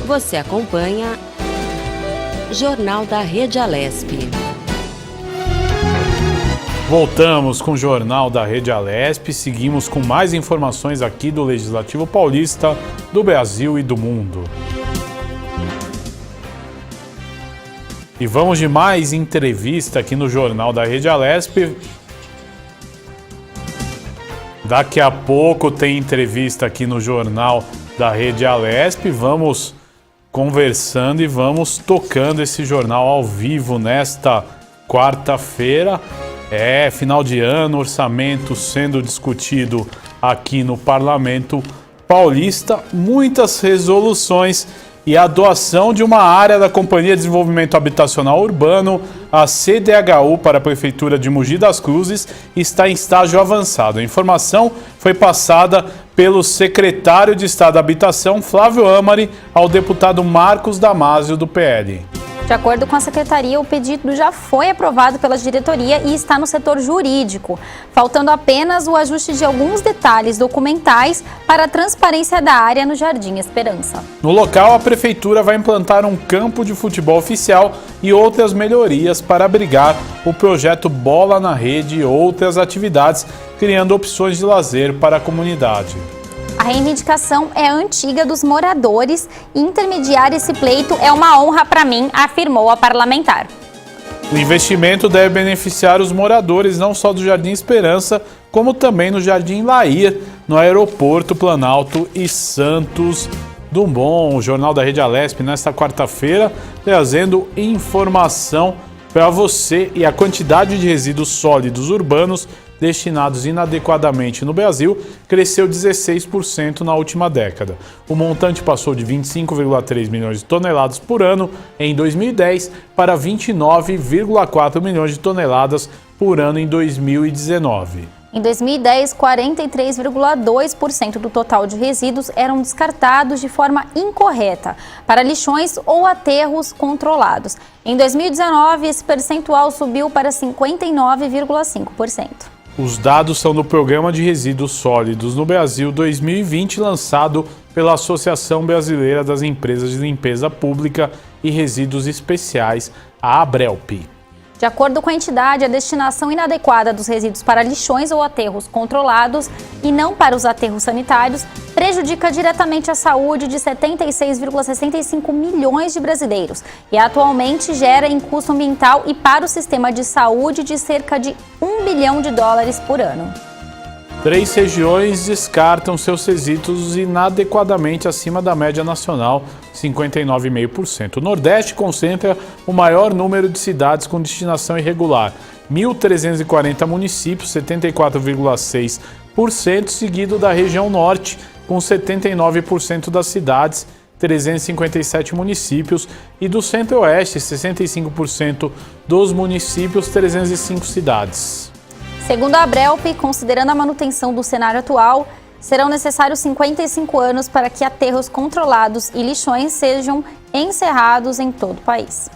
Você acompanha Jornal da Rede Alesp. Voltamos com o Jornal da Rede Alesp, seguimos com mais informações aqui do Legislativo Paulista, do Brasil e do mundo. E vamos de mais entrevista aqui no Jornal da Rede Alesp. Daqui a pouco tem entrevista aqui no Jornal da Rede Alesp. Vamos conversando e vamos tocando esse jornal ao vivo nesta quarta-feira. Final de ano, orçamento sendo discutido aqui no Parlamento Paulista, muitas resoluções e a doação de uma área da Companhia de Desenvolvimento Habitacional Urbano, a CDHU, para a Prefeitura de Mogi das Cruzes, está em estágio avançado. A informação foi passada pelo secretário de Estado da Habitação, Flávio Amari, ao deputado Marcos Damasio, do PL. De acordo com a Secretaria, o pedido já foi aprovado pela diretoria e está no setor jurídico, faltando apenas o ajuste de alguns detalhes documentais para a transparência da área no Jardim Esperança. No local, a Prefeitura vai implantar um campo de futebol oficial e outras melhorias para abrigar o projeto Bola na Rede e outras atividades, criando opções de lazer para a comunidade. A reivindicação é antiga dos moradores e intermediar esse pleito é uma honra para mim, afirmou a parlamentar. O investimento deve beneficiar os moradores não só do Jardim Esperança, como também no Jardim Lair, no Aeroporto Planalto e Santos Dumont. O Jornal da Rede Alesp nesta quarta-feira trazendo informação para você e a quantidade de resíduos sólidos urbanos destinados inadequadamente no Brasil cresceu 16% na última década. O montante passou de 25,3 milhões de toneladas por ano em 2010 para 29,4 milhões de toneladas por ano em 2019. Em 2010, 43,2% do total de resíduos eram descartados de forma incorreta para lixões ou aterros controlados. Em 2019, esse percentual subiu para 59,5%. Os dados são do Programa de Resíduos Sólidos no Brasil 2020, lançado pela Associação Brasileira das Empresas de Limpeza Pública e Resíduos Especiais, a ABRELP. De acordo com a entidade, a destinação inadequada dos resíduos para lixões ou aterros controlados e não para os aterros sanitários prejudica diretamente a saúde de 76,65 milhões de brasileiros e atualmente gera em custo ambiental e para o sistema de saúde de cerca de $1 bilhão por ano. 3 regiões descartam seus resíduos inadequadamente acima da média nacional, 59,5%. O Nordeste concentra o maior número de cidades com destinação irregular, 1.340 municípios, 74,6%, seguido da região Norte, com 79% das cidades, 357 municípios, e do Centro-Oeste, 65% dos municípios, 305 cidades. Segundo a ABRELP, considerando a manutenção do cenário atual, serão necessários 55 anos para que aterros controlados e lixões sejam encerrados em todo o país.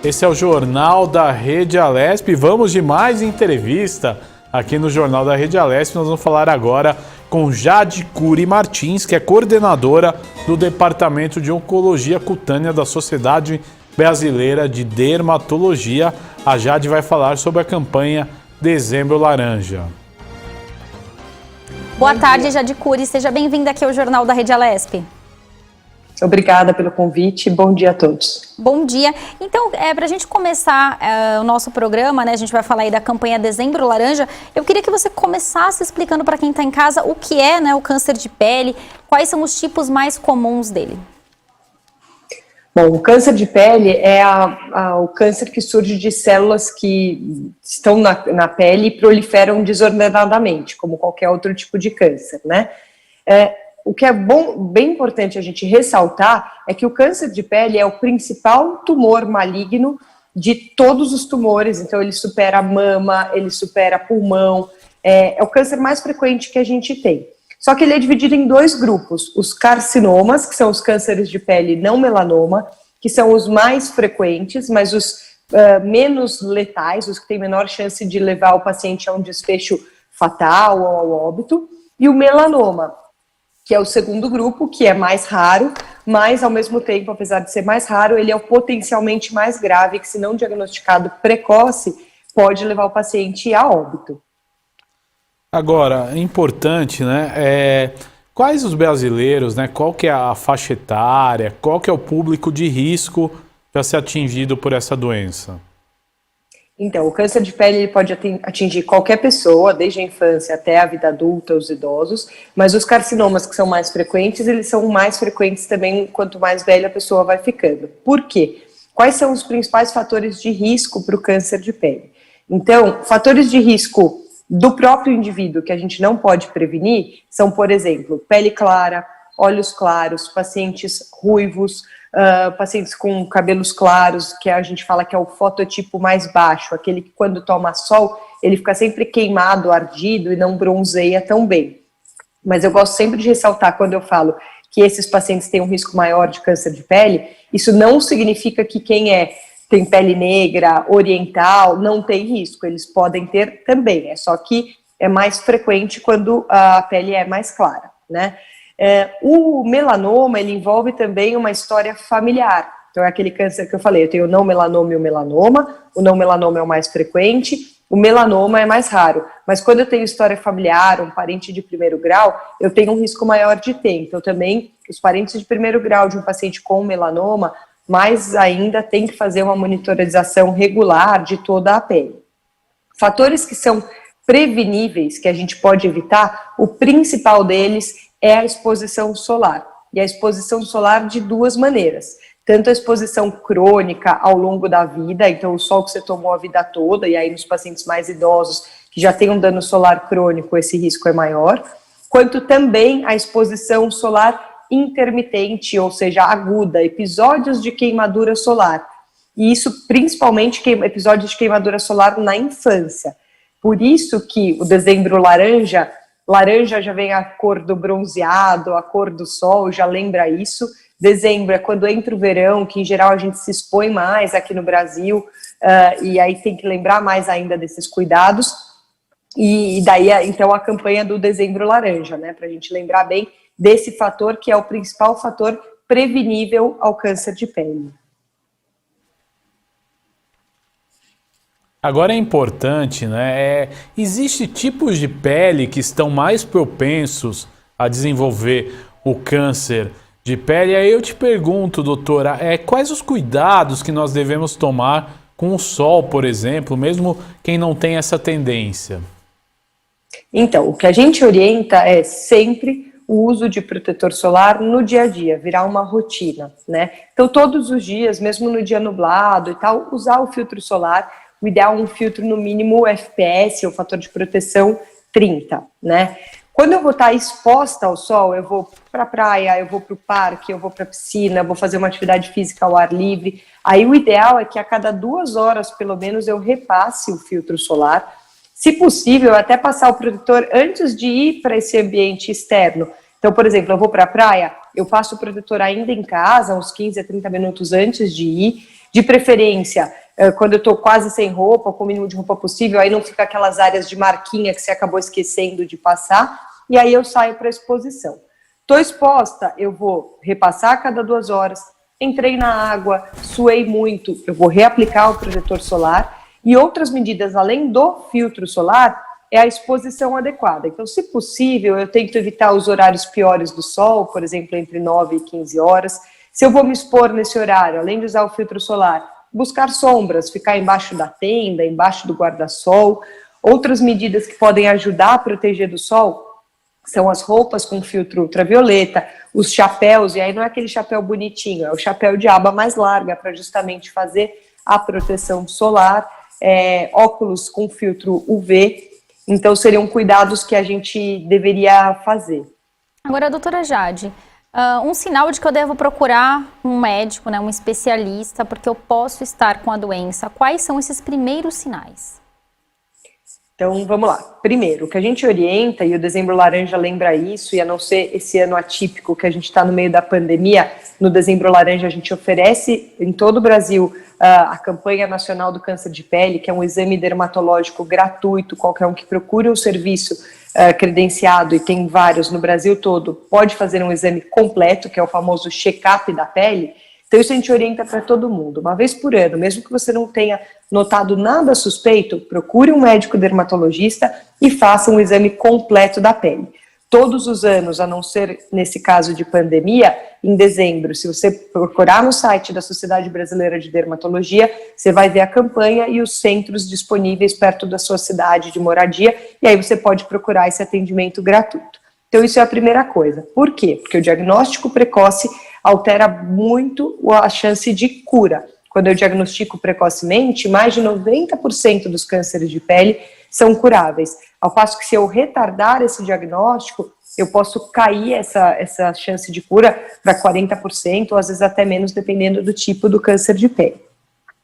Esse é o Jornal da Rede Alesp. Vamos de mais entrevista aqui no Jornal da Rede Alesp. Nós vamos falar agora com Jade Cury Martins, que é coordenadora do Departamento de Oncologia Cutânea da Sociedade Brasileira de Dermatologia. A Jade vai falar sobre a campanha Dezembro Laranja. Boa tarde, Jade Cury. Seja bem-vinda aqui ao Jornal da Rede Alesp. Obrigada pelo convite. Bom dia a todos. Bom dia. Então, para a gente começar o nosso programa, né, a gente vai falar aí da campanha Dezembro Laranja. Eu queria que você começasse explicando para quem está em casa o que é, né, o câncer de pele, quais são os tipos mais comuns dele. Bom, o câncer de pele é o câncer que surge de células que estão na pele e proliferam desordenadamente, como qualquer outro tipo de câncer, né? O que é bem importante a gente ressaltar é que o câncer de pele é o principal tumor maligno de todos os tumores, então ele supera a mama, ele supera pulmão, é o câncer mais frequente que a gente tem. Só que ele é dividido em 2 grupos, os carcinomas, que são os cânceres de pele não melanoma, que são os mais frequentes, mas os menos letais, os que têm menor chance de levar o paciente a um desfecho fatal ou ao óbito, e o melanoma, que é o segundo grupo, que é mais raro, mas ao mesmo tempo, apesar de ser mais raro, ele é o potencialmente mais grave, que se não diagnosticado precoce, pode levar o paciente a óbito. Agora, é importante, né? Quais os brasileiros, né? Qual que é a faixa etária? Qual que é o público de risco para ser atingido por essa doença? Então, o câncer de pele ele pode atingir qualquer pessoa, desde a infância até a vida adulta, os idosos, mas os carcinomas que são mais frequentes, eles são mais frequentes também quanto mais velha a pessoa vai ficando. Por quê? Quais são os principais fatores de risco para o câncer de pele? Então, fatores de risco do próprio indivíduo que a gente não pode prevenir são, por exemplo, pele clara, olhos claros, pacientes ruivos, pacientes com cabelos claros, que a gente fala que é o fototipo mais baixo, aquele que quando toma sol, ele fica sempre queimado, ardido e não bronzeia tão bem. Mas eu gosto sempre de ressaltar quando eu falo que esses pacientes têm um risco maior de câncer de pele, isso não significa que quem tem pele negra, oriental, não tem risco, eles podem ter também, é só que é mais frequente quando a pele é mais clara, né? O melanoma, ele envolve também uma história familiar. Então é aquele câncer que eu falei, eu tenho o não melanoma e o não melanoma é o mais frequente, o melanoma é mais raro. Mas quando eu tenho história familiar, um parente de primeiro grau, eu tenho um risco maior de ter. Então também, os parentes de primeiro grau de um paciente com melanoma, mais ainda tem que fazer uma monitorização regular de toda a pele. Fatores que são preveníveis, que a gente pode evitar, o principal deles é a exposição solar. E a exposição solar de duas maneiras. Tanto a exposição crônica ao longo da vida, então o sol que você tomou a vida toda, e aí nos pacientes mais idosos que já têm um dano solar crônico, esse risco é maior, quanto também a exposição solar intermitente, ou seja, aguda, episódios de queimadura solar. E isso principalmente episódios de queimadura solar na infância. Por isso que o dezembro laranja já vem a cor do bronzeado, a cor do sol, já lembra isso. Dezembro é quando entra o verão, que em geral a gente se expõe mais aqui no Brasil, e aí tem que lembrar mais ainda desses cuidados. E daí, então, a campanha do dezembro laranja, né, para a gente lembrar bem desse fator que é o principal fator prevenível ao câncer de pele. Agora é importante, né? Existe tipos de pele que estão mais propensos a desenvolver o câncer de pele. E aí eu te pergunto, doutora, quais os cuidados que nós devemos tomar com o sol, por exemplo, mesmo quem não tem essa tendência? Então, o que a gente orienta é sempre o uso de protetor solar no dia a dia, virar uma rotina, né? Então, todos os dias, mesmo no dia nublado e tal, usar o filtro solar. O ideal é um filtro no mínimo FPS, o fator de proteção 30, né? Quando eu vou estar exposta ao sol, eu vou para a praia, eu vou para o parque, eu vou para a piscina, vou fazer uma atividade física ao ar livre. Aí o ideal é que a cada 2 horas, pelo menos, eu repasse o filtro solar. Se possível, até passar o protetor antes de ir para esse ambiente externo. Então, por exemplo, eu vou para a praia, eu passo o protetor ainda em casa, uns 15 a 30 minutos antes de ir. De preferência, quando eu estou quase sem roupa, com o mínimo de roupa possível, aí não fica aquelas áreas de marquinha que você acabou esquecendo de passar, e aí eu saio para a exposição. Estou exposta, eu vou repassar a cada 2 horas, entrei na água, suei muito, eu vou reaplicar o protetor solar, e outras medidas além do filtro solar é a exposição adequada. Então, se possível, eu tento evitar os horários piores do sol, por exemplo, entre 9 e 15 horas. Se eu vou me expor nesse horário, além de usar o filtro solar, buscar sombras, ficar embaixo da tenda, embaixo do guarda-sol. Outras medidas que podem ajudar a proteger do sol são as roupas com filtro ultravioleta, os chapéus, e aí não é aquele chapéu bonitinho, é o chapéu de aba mais larga para justamente fazer a proteção solar, óculos com filtro UV. Então seriam cuidados que a gente deveria fazer. Agora, doutora Jade, um sinal de que eu devo procurar um médico, né, um especialista, porque eu posso estar com a doença. Quais são esses primeiros sinais? Então, vamos lá. Primeiro, o que a gente orienta, e o Dezembro Laranja lembra isso, e a não ser esse ano atípico que a gente está no meio da pandemia, no Dezembro Laranja a gente oferece em todo o Brasil a campanha nacional do câncer de pele, que é um exame dermatológico gratuito, qualquer um que procure um serviço credenciado, e tem vários no Brasil todo, pode fazer um exame completo, que é o famoso check-up da pele. Então isso a gente orienta para todo mundo, uma vez por ano, mesmo que você não tenha notado nada suspeito, procure um médico dermatologista e faça um exame completo da pele. Todos os anos, a não ser nesse caso de pandemia, em dezembro, se você procurar no site da Sociedade Brasileira de Dermatologia, você vai ver a campanha e os centros disponíveis perto da sua cidade de moradia, e aí você pode procurar esse atendimento gratuito. Então isso é a primeira coisa. Por quê? Porque o diagnóstico precoce altera muito a chance de cura. Quando eu diagnostico precocemente, mais de 90% dos cânceres de pele são curáveis. Ao passo que se eu retardar esse diagnóstico, eu posso cair essa chance de cura para 40%, ou às vezes até menos, dependendo do tipo do câncer de pele.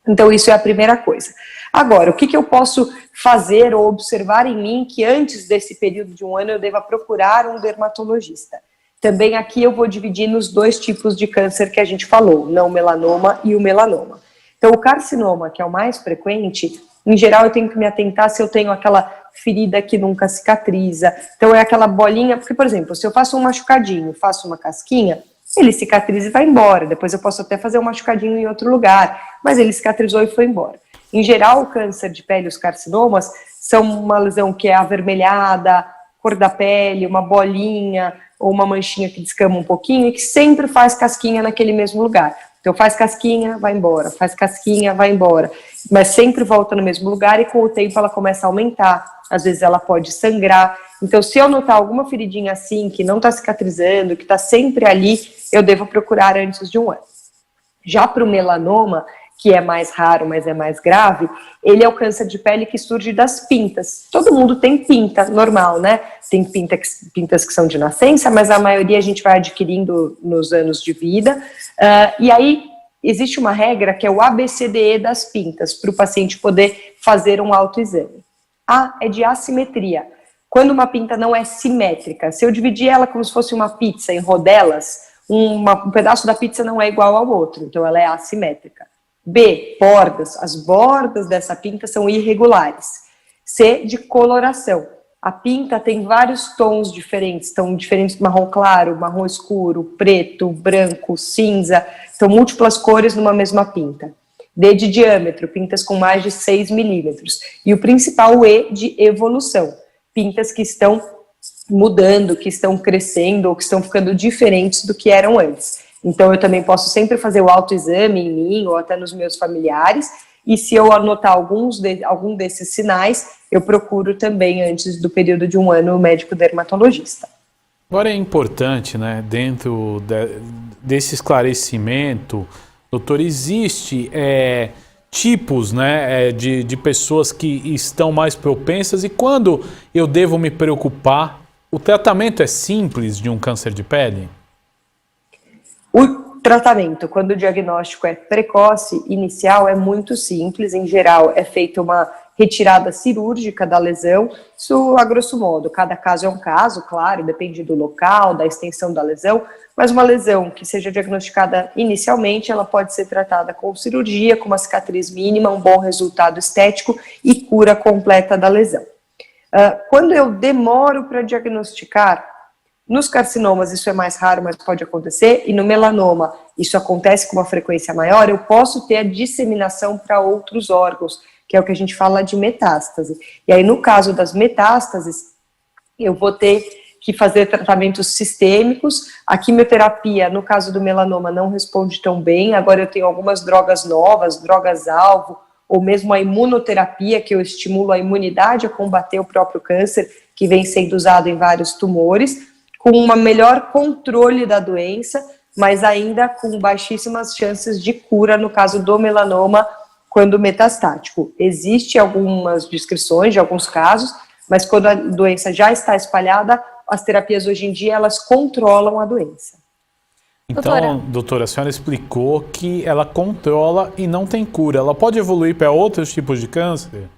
Então isso é a primeira coisa. Agora, o que eu posso fazer ou observar em mim que antes desse período de um ano eu deva procurar um dermatologista? Também aqui eu vou dividir nos dois tipos de câncer que a gente falou, não melanoma e o melanoma. Então o carcinoma, que é o mais frequente, em geral eu tenho que me atentar se eu tenho aquela ferida que nunca cicatriza. Então é aquela bolinha, porque por exemplo, se eu faço um machucadinho, faço uma casquinha, ele cicatriza e vai embora, depois eu posso até fazer um machucadinho em outro lugar, mas ele cicatrizou e foi embora. Em geral o câncer de pele, os carcinomas, são uma lesão que é avermelhada, cor da pele, uma bolinha ou uma manchinha que descama um pouquinho e que sempre faz casquinha naquele mesmo lugar. Então faz casquinha, vai embora, faz casquinha, vai embora, mas sempre volta no mesmo lugar e com o tempo ela começa a aumentar, às vezes ela pode sangrar. Então se eu notar alguma feridinha assim, que não está cicatrizando, que está sempre ali, eu devo procurar antes de um ano. Já para o melanoma, que é mais raro, mas é mais grave, ele é o câncer de pele que surge das pintas. Todo mundo tem pinta, normal, né? Tem pintas que são de nascença, mas a maioria a gente vai adquirindo nos anos de vida. E aí, existe uma regra que é o ABCDE das pintas, para o paciente poder fazer um autoexame. A é de assimetria. Quando uma pinta não é simétrica, se eu dividir ela como se fosse uma pizza em rodelas, um pedaço da pizza não é igual ao outro, então ela é assimétrica. B, bordas. As bordas dessa pinta são irregulares. C, de coloração. A pinta tem vários tons diferentes, tão diferentes, marrom claro, marrom escuro, preto, branco, cinza, são múltiplas cores numa mesma pinta. D, de diâmetro, pintas com mais de 6 milímetros. E o principal, o E, de evolução, pintas que estão mudando, que estão crescendo ou que estão ficando diferentes do que eram antes. Então, eu também posso sempre fazer o autoexame em mim ou até nos meus familiares, e se eu anotar algum desses sinais, eu procuro também, antes do período de um ano, o médico dermatologista. Agora é importante, né, dentro desse esclarecimento, doutor, existe tipos, né, de pessoas que estão mais propensas, e quando eu devo me preocupar? O tratamento é simples de um câncer de pele? O tratamento, quando o diagnóstico é precoce, inicial, é muito simples. Em geral, é feita uma retirada cirúrgica da lesão. Isso, a grosso modo, cada caso é um caso, claro, depende do local, da extensão da lesão, mas uma lesão que seja diagnosticada inicialmente, ela pode ser tratada com cirurgia, com uma cicatriz mínima, um bom resultado estético e cura completa da lesão. Quando eu demoro para diagnosticar, nos carcinomas isso é mais raro, mas pode acontecer, e no melanoma isso acontece com uma frequência maior, eu posso ter a disseminação para outros órgãos, que é o que a gente fala de metástase. E aí, no caso das metástases, eu vou ter que fazer tratamentos sistêmicos. A quimioterapia, no caso do melanoma, não responde tão bem. Agora eu tenho algumas drogas novas, drogas-alvo, ou mesmo a imunoterapia, que eu estimulo a imunidade a combater o próprio câncer, que vem sendo usado em vários tumores, com um melhor controle da doença, mas ainda com baixíssimas chances de cura no caso do melanoma quando metastático. Existem algumas descrições de alguns casos, mas quando a doença já está espalhada, as terapias hoje em dia, elas controlam a doença. Então, doutora, a senhora explicou que ela controla e não tem cura. Ela pode evoluir para outros tipos de câncer?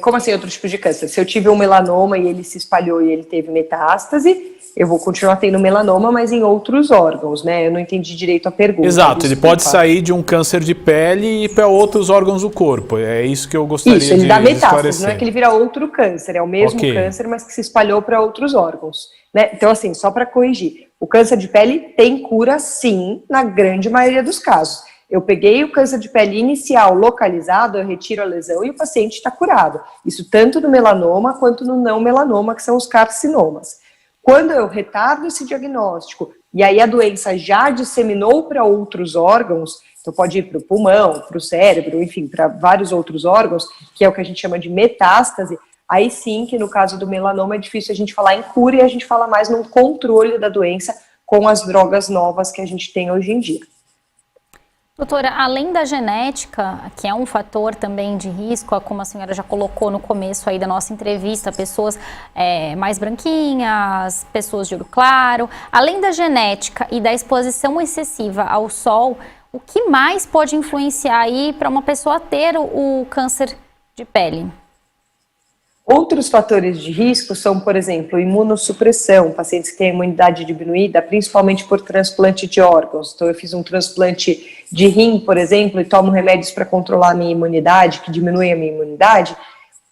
Como assim outro tipo de câncer? Se eu tive um melanoma e ele se espalhou e ele teve metástase, eu vou continuar tendo melanoma, mas em outros órgãos, né? Eu não entendi direito a pergunta. Exato, desculpa. ele pode sair de um câncer de pele e ir para outros órgãos do corpo. É isso que eu gostaria de esclarecer. Isso, ele dá metástase, não é que ele vira outro câncer, é o mesmo câncer, mas que se espalhou para outros órgãos, né? Então, assim, só para corrigir, o câncer de pele tem cura, sim, na grande maioria dos casos. Eu peguei o câncer de pele inicial localizado, eu retiro a lesão e o paciente está curado. Isso tanto no melanoma quanto no não melanoma, que são os carcinomas. Quando eu retardo esse diagnóstico e aí a doença já disseminou para outros órgãos, então pode ir para o pulmão, para o cérebro, enfim, para vários outros órgãos, que é o que a gente chama de metástase, aí sim que no caso do melanoma é difícil a gente falar em cura e a gente fala mais num controle da doença com as drogas novas que a gente tem hoje em dia. Doutora, além da genética, que é um fator também de risco, como a senhora já colocou no começo aí da nossa entrevista, pessoas mais branquinhas, pessoas de olho claro, além da genética e da exposição excessiva ao sol, o que mais pode influenciar aí para uma pessoa ter o câncer de pele? Outros fatores de risco são, por exemplo, imunossupressão, pacientes que têm imunidade diminuída, principalmente por transplante de órgãos. Então, eu fiz um transplante de rim, por exemplo, e tomo remédios para controlar a minha imunidade, que diminuem a minha imunidade.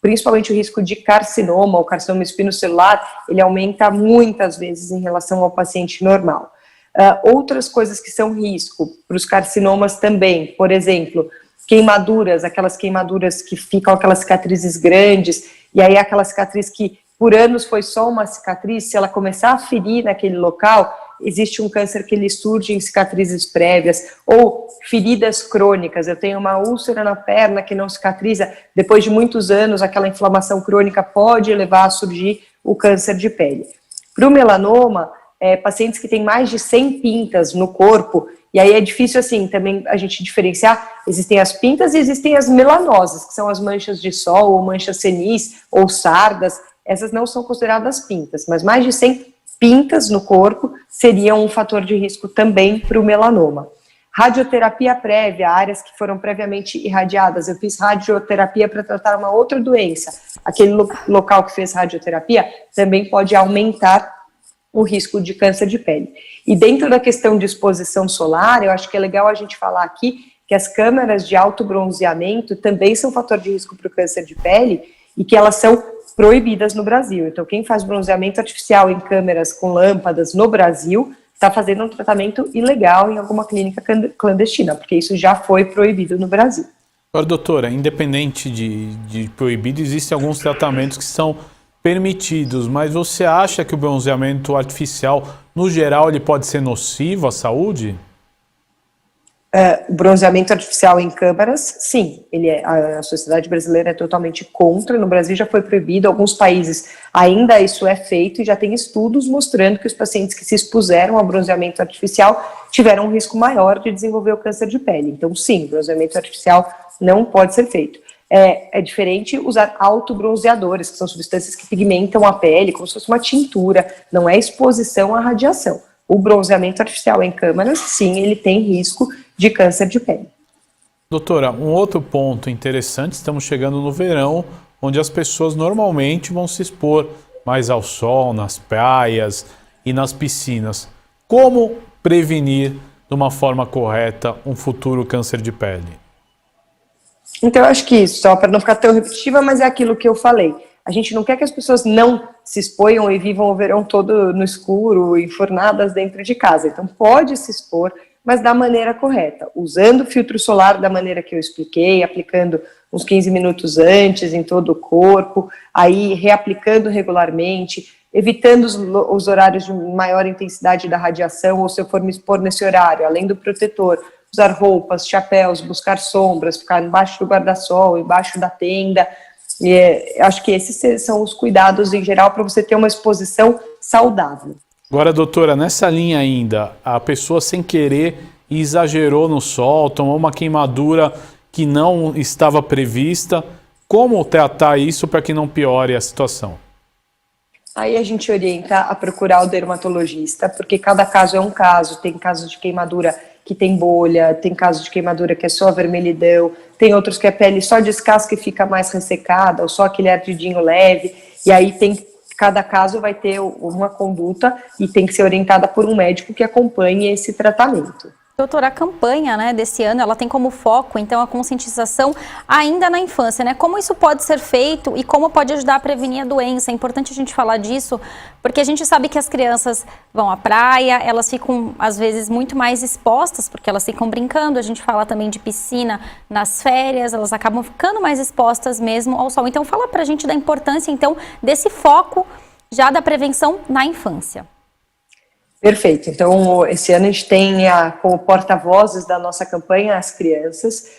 Principalmente o risco de carcinoma, ou carcinoma espinocelular, ele aumenta muitas vezes em relação ao paciente normal. Outras coisas que são risco para os carcinomas também, por exemplo, queimaduras, aquelas queimaduras que ficam aquelas cicatrizes grandes, e aí aquela cicatriz que por anos foi só uma cicatriz, se ela começar a ferir naquele local, existe um câncer que ele surge em cicatrizes prévias, ou feridas crônicas, eu tenho uma úlcera na perna que não cicatriza, depois de muitos anos aquela inflamação crônica pode levar a surgir o câncer de pele. Para o melanoma, pacientes que têm mais de 100 pintas no corpo, e aí é difícil, assim, também a gente diferenciar, existem as pintas e existem as melanoses, que são as manchas de sol, ou manchas senis, ou sardas, essas não são consideradas pintas, mas mais de 100 pintas no corpo seriam um fator de risco também para o melanoma. Radioterapia prévia, áreas que foram previamente irradiadas, eu fiz radioterapia para tratar uma outra doença, aquele local que fez radioterapia também pode aumentar o risco de câncer de pele. E dentro da questão de exposição solar, eu acho que é legal a gente falar aqui que as câmeras de alto bronzeamento também são fator de risco para o câncer de pele e que elas são proibidas no Brasil. Então, quem faz bronzeamento artificial em câmeras com lâmpadas no Brasil está fazendo um tratamento ilegal em alguma clínica clandestina, porque isso já foi proibido no Brasil. Agora, doutora, independente de proibido, existem alguns tratamentos que são permitidos, mas você acha que o bronzeamento artificial, no geral, ele pode ser nocivo à saúde? O bronzeamento artificial em câmaras, sim, a sociedade brasileira é totalmente contra, no Brasil já foi proibido, alguns países ainda isso é feito e já tem estudos mostrando que os pacientes que se expuseram ao bronzeamento artificial tiveram um risco maior de desenvolver o câncer de pele. Então, sim, bronzeamento artificial não pode ser feito. É diferente usar autobronzeadores, que são substâncias que pigmentam a pele, como se fosse uma tintura, não é exposição à radiação. O bronzeamento artificial em câmaras, sim, ele tem risco de câncer de pele. Doutora, um outro ponto interessante, estamos chegando no verão, onde as pessoas normalmente vão se expor mais ao sol, nas praias e nas piscinas. Como prevenir de uma forma correta um futuro câncer de pele? Então, eu acho que, só para não ficar tão repetitiva, mas é aquilo que eu falei. A gente não quer que as pessoas não se exponham e vivam o verão todo no escuro, enfornadas dentro de casa. Então, pode se expor, mas da maneira correta, usando filtro solar da maneira que eu expliquei, aplicando uns 15 minutos antes em todo o corpo, aí reaplicando regularmente, evitando os horários de maior intensidade da radiação, ou se eu for me expor nesse horário, além do protetor, usar roupas, chapéus, buscar sombras, ficar embaixo do guarda-sol, embaixo da tenda. Acho que esses são os cuidados em geral para você ter uma exposição saudável. Agora, doutora, nessa linha ainda, a pessoa sem querer exagerou no sol, tomou uma queimadura que não estava prevista. Como tratar isso para que não piore a situação? Aí a gente orienta a procurar o dermatologista, porque cada caso é um caso. Tem casos de queimadura que tem bolha, tem casos de queimadura que é só vermelhidão, tem outros que a pele só descasca e fica mais ressecada, ou só aquele ardidinho leve, e aí cada caso vai ter uma conduta e tem que ser orientada por um médico que acompanhe esse tratamento. Doutora, a campanha, né, desse ano, ela tem como foco, então, a conscientização ainda na infância, né? Como isso pode ser feito e como pode ajudar a prevenir a doença? É importante a gente falar disso, porque a gente sabe que as crianças vão à praia, elas ficam, às vezes, muito mais expostas, porque elas ficam brincando. A gente fala também de piscina nas férias, elas acabam ficando mais expostas mesmo ao sol. Então, fala pra gente da importância, então, desse foco já da prevenção na infância. Perfeito. Então, esse ano a gente tem como porta-vozes da nossa campanha as crianças,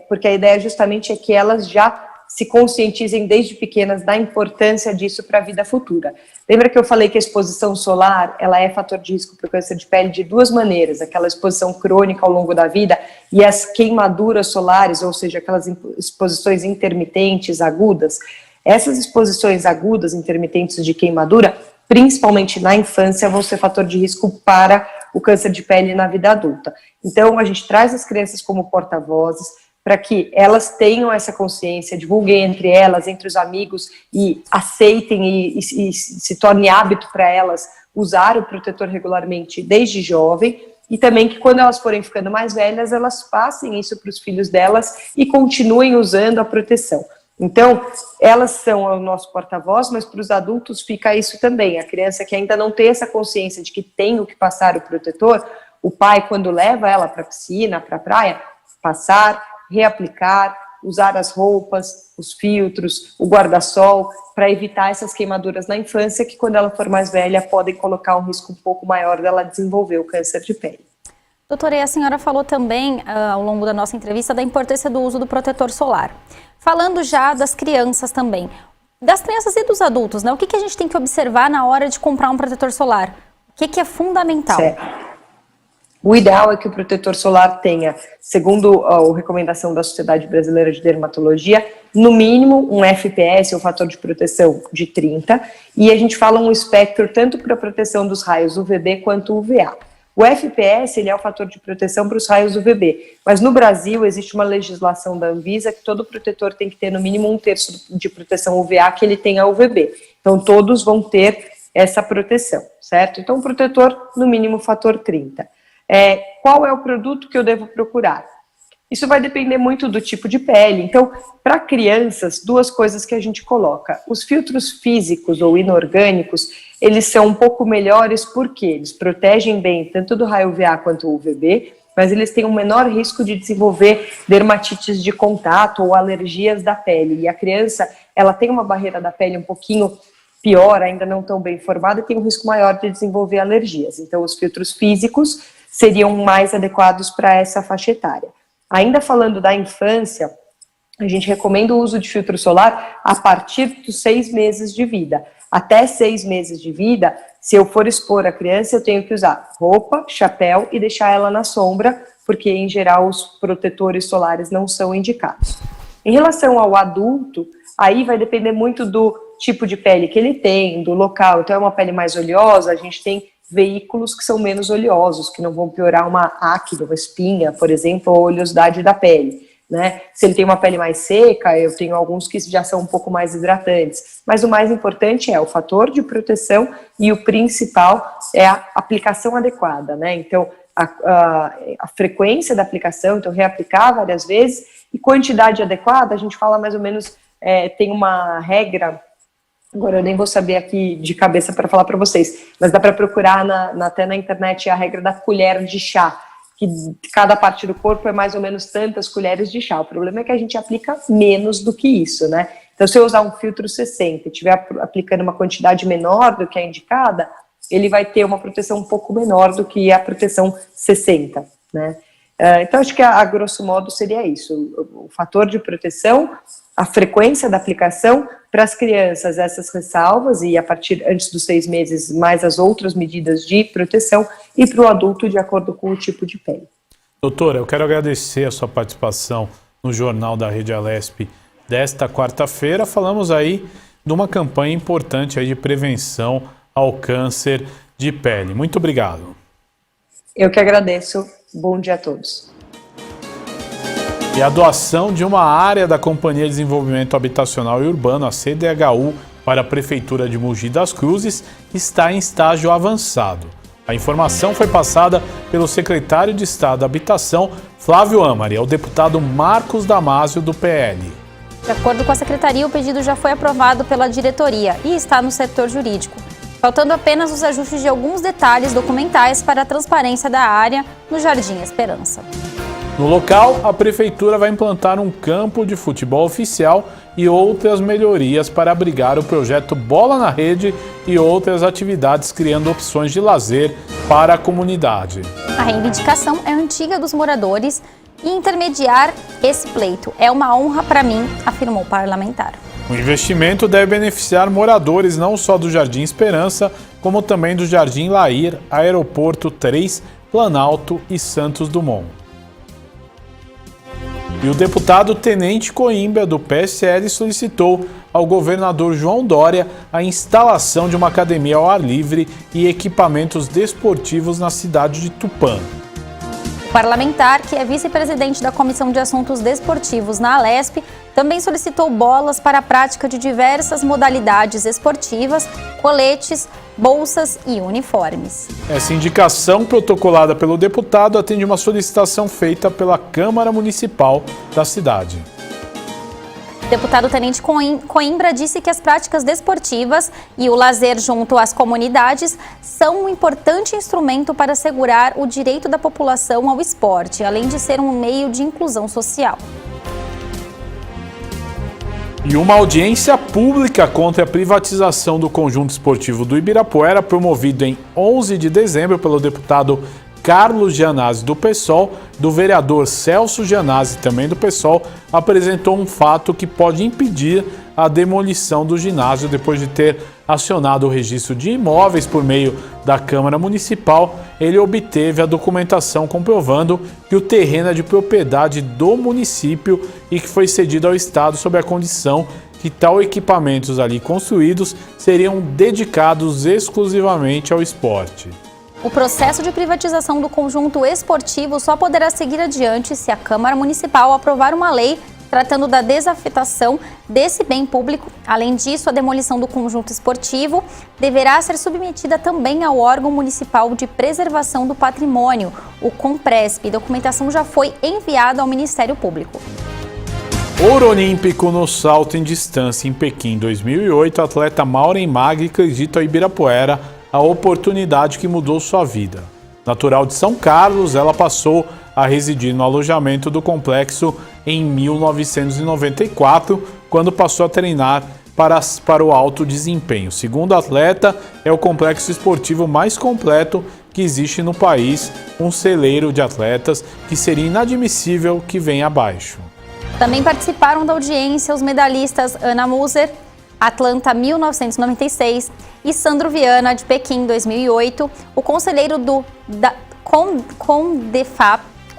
porque a ideia justamente é que elas já se conscientizem desde pequenas da importância disso para a vida futura. Lembra que eu falei que a exposição solar, ela é fator de risco para o câncer de pele de duas maneiras, aquela exposição crônica ao longo da vida e as queimaduras solares, ou seja, aquelas exposições intermitentes, agudas. Essas exposições agudas, intermitentes de queimadura, principalmente na infância, vão ser fator de risco para o câncer de pele na vida adulta. Então, a gente traz as crianças como porta-vozes para que elas tenham essa consciência, divulguem entre elas, entre os amigos e aceitem e se torne hábito para elas usar o protetor regularmente desde jovem e também que quando elas forem ficando mais velhas, elas passem isso para os filhos delas e continuem usando a proteção. Então, elas são o nosso porta-voz, mas para os adultos fica isso também. A criança que ainda não tem essa consciência de que tem o que passar o protetor, o pai, quando leva ela para a piscina, para a praia, passar, reaplicar, usar as roupas, os filtros, o guarda-sol, para evitar essas queimaduras na infância, que quando ela for mais velha podem colocar um risco um pouco maior dela desenvolver o câncer de pele. Doutora, e a senhora falou também, ao longo da nossa entrevista, da importância do uso do protetor solar. Falando já das crianças também, das crianças e dos adultos, né? O que a gente tem que observar na hora de comprar um protetor solar? O que é fundamental? Certo. O ideal é que o protetor solar tenha, segundo a recomendação da Sociedade Brasileira de Dermatologia, no mínimo um FPS, um fator de proteção de 30, e a gente fala um espectro tanto para a proteção dos raios UVB quanto UVA. O FPS, ele é o fator de proteção para os raios UVB, mas no Brasil existe uma legislação da Anvisa que todo protetor tem que ter no mínimo 1/3 de proteção UVA que ele tenha UVB. Então todos vão ter essa proteção, certo? Então o protetor, no mínimo, fator 30. Qual é o produto que eu devo procurar? Isso vai depender muito do tipo de pele. Então, para crianças, duas coisas que a gente coloca. Os filtros físicos ou inorgânicos, eles são um pouco melhores porque eles protegem bem tanto do raio UVA quanto o UVB, mas eles têm um menor risco de desenvolver dermatites de contato ou alergias da pele. E a criança, ela tem uma barreira da pele um pouquinho pior, ainda não tão bem formada, e tem um risco maior de desenvolver alergias. Então, os filtros físicos seriam mais adequados para essa faixa etária. Ainda falando da infância, a gente recomenda o uso de filtro solar a partir dos 6 meses de vida. Até 6 meses de vida, se eu for expor a criança, eu tenho que usar roupa, chapéu e deixar ela na sombra, porque em geral os protetores solares não são indicados. Em relação ao adulto, aí vai depender muito do tipo de pele que ele tem, do local. Então é uma pele mais oleosa, a gente tem veículos que são menos oleosos, que não vão piorar uma acne, uma espinha, por exemplo, ou a oleosidade da pele, né? Se ele tem uma pele mais seca, eu tenho alguns que já são um pouco mais hidratantes. Mas o mais importante é o fator de proteção e o principal é a aplicação adequada, né? Então, a frequência da aplicação, então reaplicar várias vezes, e quantidade adequada, a gente fala mais ou menos, tem uma regra. Agora eu nem vou saber aqui de cabeça para falar para vocês, mas dá para procurar até na internet a regra da colher de chá, que cada parte do corpo é mais ou menos tantas colheres de chá. O problema é que a gente aplica menos do que isso, né? Então se eu usar um filtro 60 e estiver aplicando uma quantidade menor do que a indicada, ele vai ter uma proteção um pouco menor do que a proteção 60, né? Então acho que a grosso modo seria isso, o fator de proteção, a frequência da aplicação, para as crianças essas ressalvas e antes dos 6 meses mais as outras medidas de proteção, e para o adulto de acordo com o tipo de pele. Doutora, eu quero agradecer a sua participação no Jornal da Rede Alesp desta quarta-feira. Falamos aí de uma campanha importante aí de prevenção ao câncer de pele. Muito obrigado. Eu que agradeço. Bom dia a todos. E a doação de uma área da Companhia de Desenvolvimento Habitacional e Urbano, a CDHU, para a Prefeitura de Mogi das Cruzes está em estágio avançado. A informação foi passada pelo secretário de Estado da Habitação, Flávio Amari, ao deputado Marcos Damasio, do PL. De acordo com a secretaria, o pedido já foi aprovado pela diretoria e está no setor jurídico, faltando apenas os ajustes de alguns detalhes documentais para a transparência da área no Jardim Esperança. No local, a Prefeitura vai implantar um campo de futebol oficial e outras melhorias para abrigar o projeto Bola na Rede e outras atividades, criando opções de lazer para a comunidade. A reivindicação é antiga dos moradores e intermediar esse pleito é uma honra para mim, afirmou o parlamentar. O investimento deve beneficiar moradores não só do Jardim Esperança, como também do Jardim Lair, Aeroporto 3, Planalto e Santos Dumont. E o deputado Tenente Coimbra, do PSL, solicitou ao governador João Dória a instalação de uma academia ao ar livre e equipamentos desportivos na cidade de Tupã. O parlamentar, que é vice-presidente da Comissão de Assuntos Desportivos na Alesp, também solicitou bolas para a prática de diversas modalidades esportivas, coletes, bolsas e uniformes. Essa indicação protocolada pelo deputado atende uma solicitação feita pela Câmara Municipal da cidade. O deputado Tenente Coimbra disse que as práticas desportivas e o lazer junto às comunidades são um importante instrumento para assegurar o direito da população ao esporte, além de ser um meio de inclusão social. E uma audiência pública contra a privatização do Conjunto Esportivo do Ibirapuera, promovido em 11 de dezembro pelo deputado Carlos Gianazzi, do PSOL, do vereador Celso Gianazzi, também do PSOL, apresentou um fato que pode impedir a demolição do ginásio depois de ter acionado o registro de imóveis por meio da Câmara Municipal. Ele obteve a documentação comprovando que o terreno é de propriedade do município e que foi cedido ao Estado sob a condição que tal equipamentos ali construídos seriam dedicados exclusivamente ao esporte. O processo de privatização do conjunto esportivo só poderá seguir adiante se a Câmara Municipal aprovar uma lei tratando da desafetação desse bem público. Além disso, a demolição do conjunto esportivo deverá ser submetida também ao órgão municipal de preservação do patrimônio, o CONPRESP. A documentação já foi enviada ao Ministério Público. Ouro olímpico no salto em distância em Pequim 2008, a atleta Maureen Magri acredita ao Ibirapuera a oportunidade que mudou sua vida. Natural de São Carlos, ela passou a residir no alojamento do complexo em 1994, quando passou a treinar para o alto desempenho. Segundo a atleta, é o complexo esportivo mais completo que existe no país, um celeiro de atletas que seria inadmissível que venha abaixo. Também participaram da audiência os medalhistas Ana Muser, Atlanta 1996, e Sandro Viana, de Pequim 2008, o conselheiro do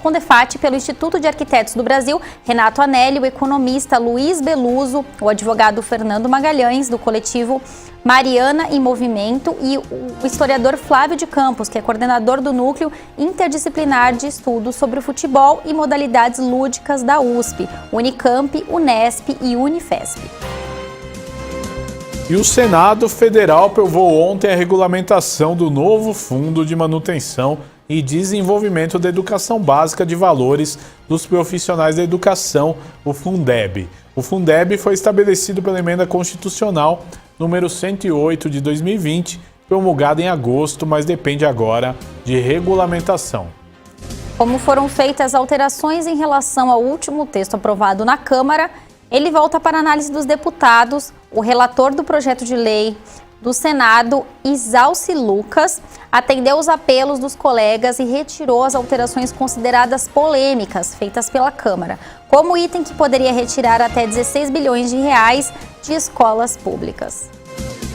Condefat pelo Instituto de Arquitetos do Brasil, Renato Anelli, o economista Luiz Beluso, o advogado Fernando Magalhães, do coletivo Mariana em Movimento, e o historiador Flávio de Campos, que é coordenador do Núcleo Interdisciplinar de Estudos sobre o Futebol e Modalidades Lúdicas da USP, Unicamp, Unesp e Unifesp. E o Senado Federal aprovou ontem a regulamentação do novo Fundo de Manutenção e Desenvolvimento da Educação Básica de Valores dos Profissionais da Educação, o Fundeb. O Fundeb foi estabelecido pela Emenda Constitucional número 108 de 2020, promulgada em agosto, mas depende agora de regulamentação. Como foram feitas alterações em relação ao último texto aprovado na Câmara, ele volta para análise dos deputados. O relator do projeto de lei do Senado, Isalci Lucas, atendeu os apelos dos colegas e retirou as alterações consideradas polêmicas feitas pela Câmara, como o item que poderia retirar até 16 bilhões de reais de escolas públicas.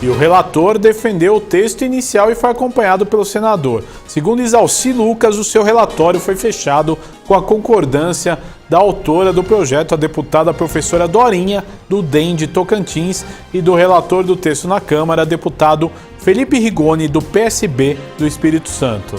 E o relator defendeu o texto inicial e foi acompanhado pelo senador. Segundo Isalci Lucas, o seu relatório foi fechado com a concordância da autora do projeto, a deputada professora Dorinha, do DEM de Tocantins, e do relator do texto na Câmara, deputado Felipe Rigoni, do PSB do Espírito Santo.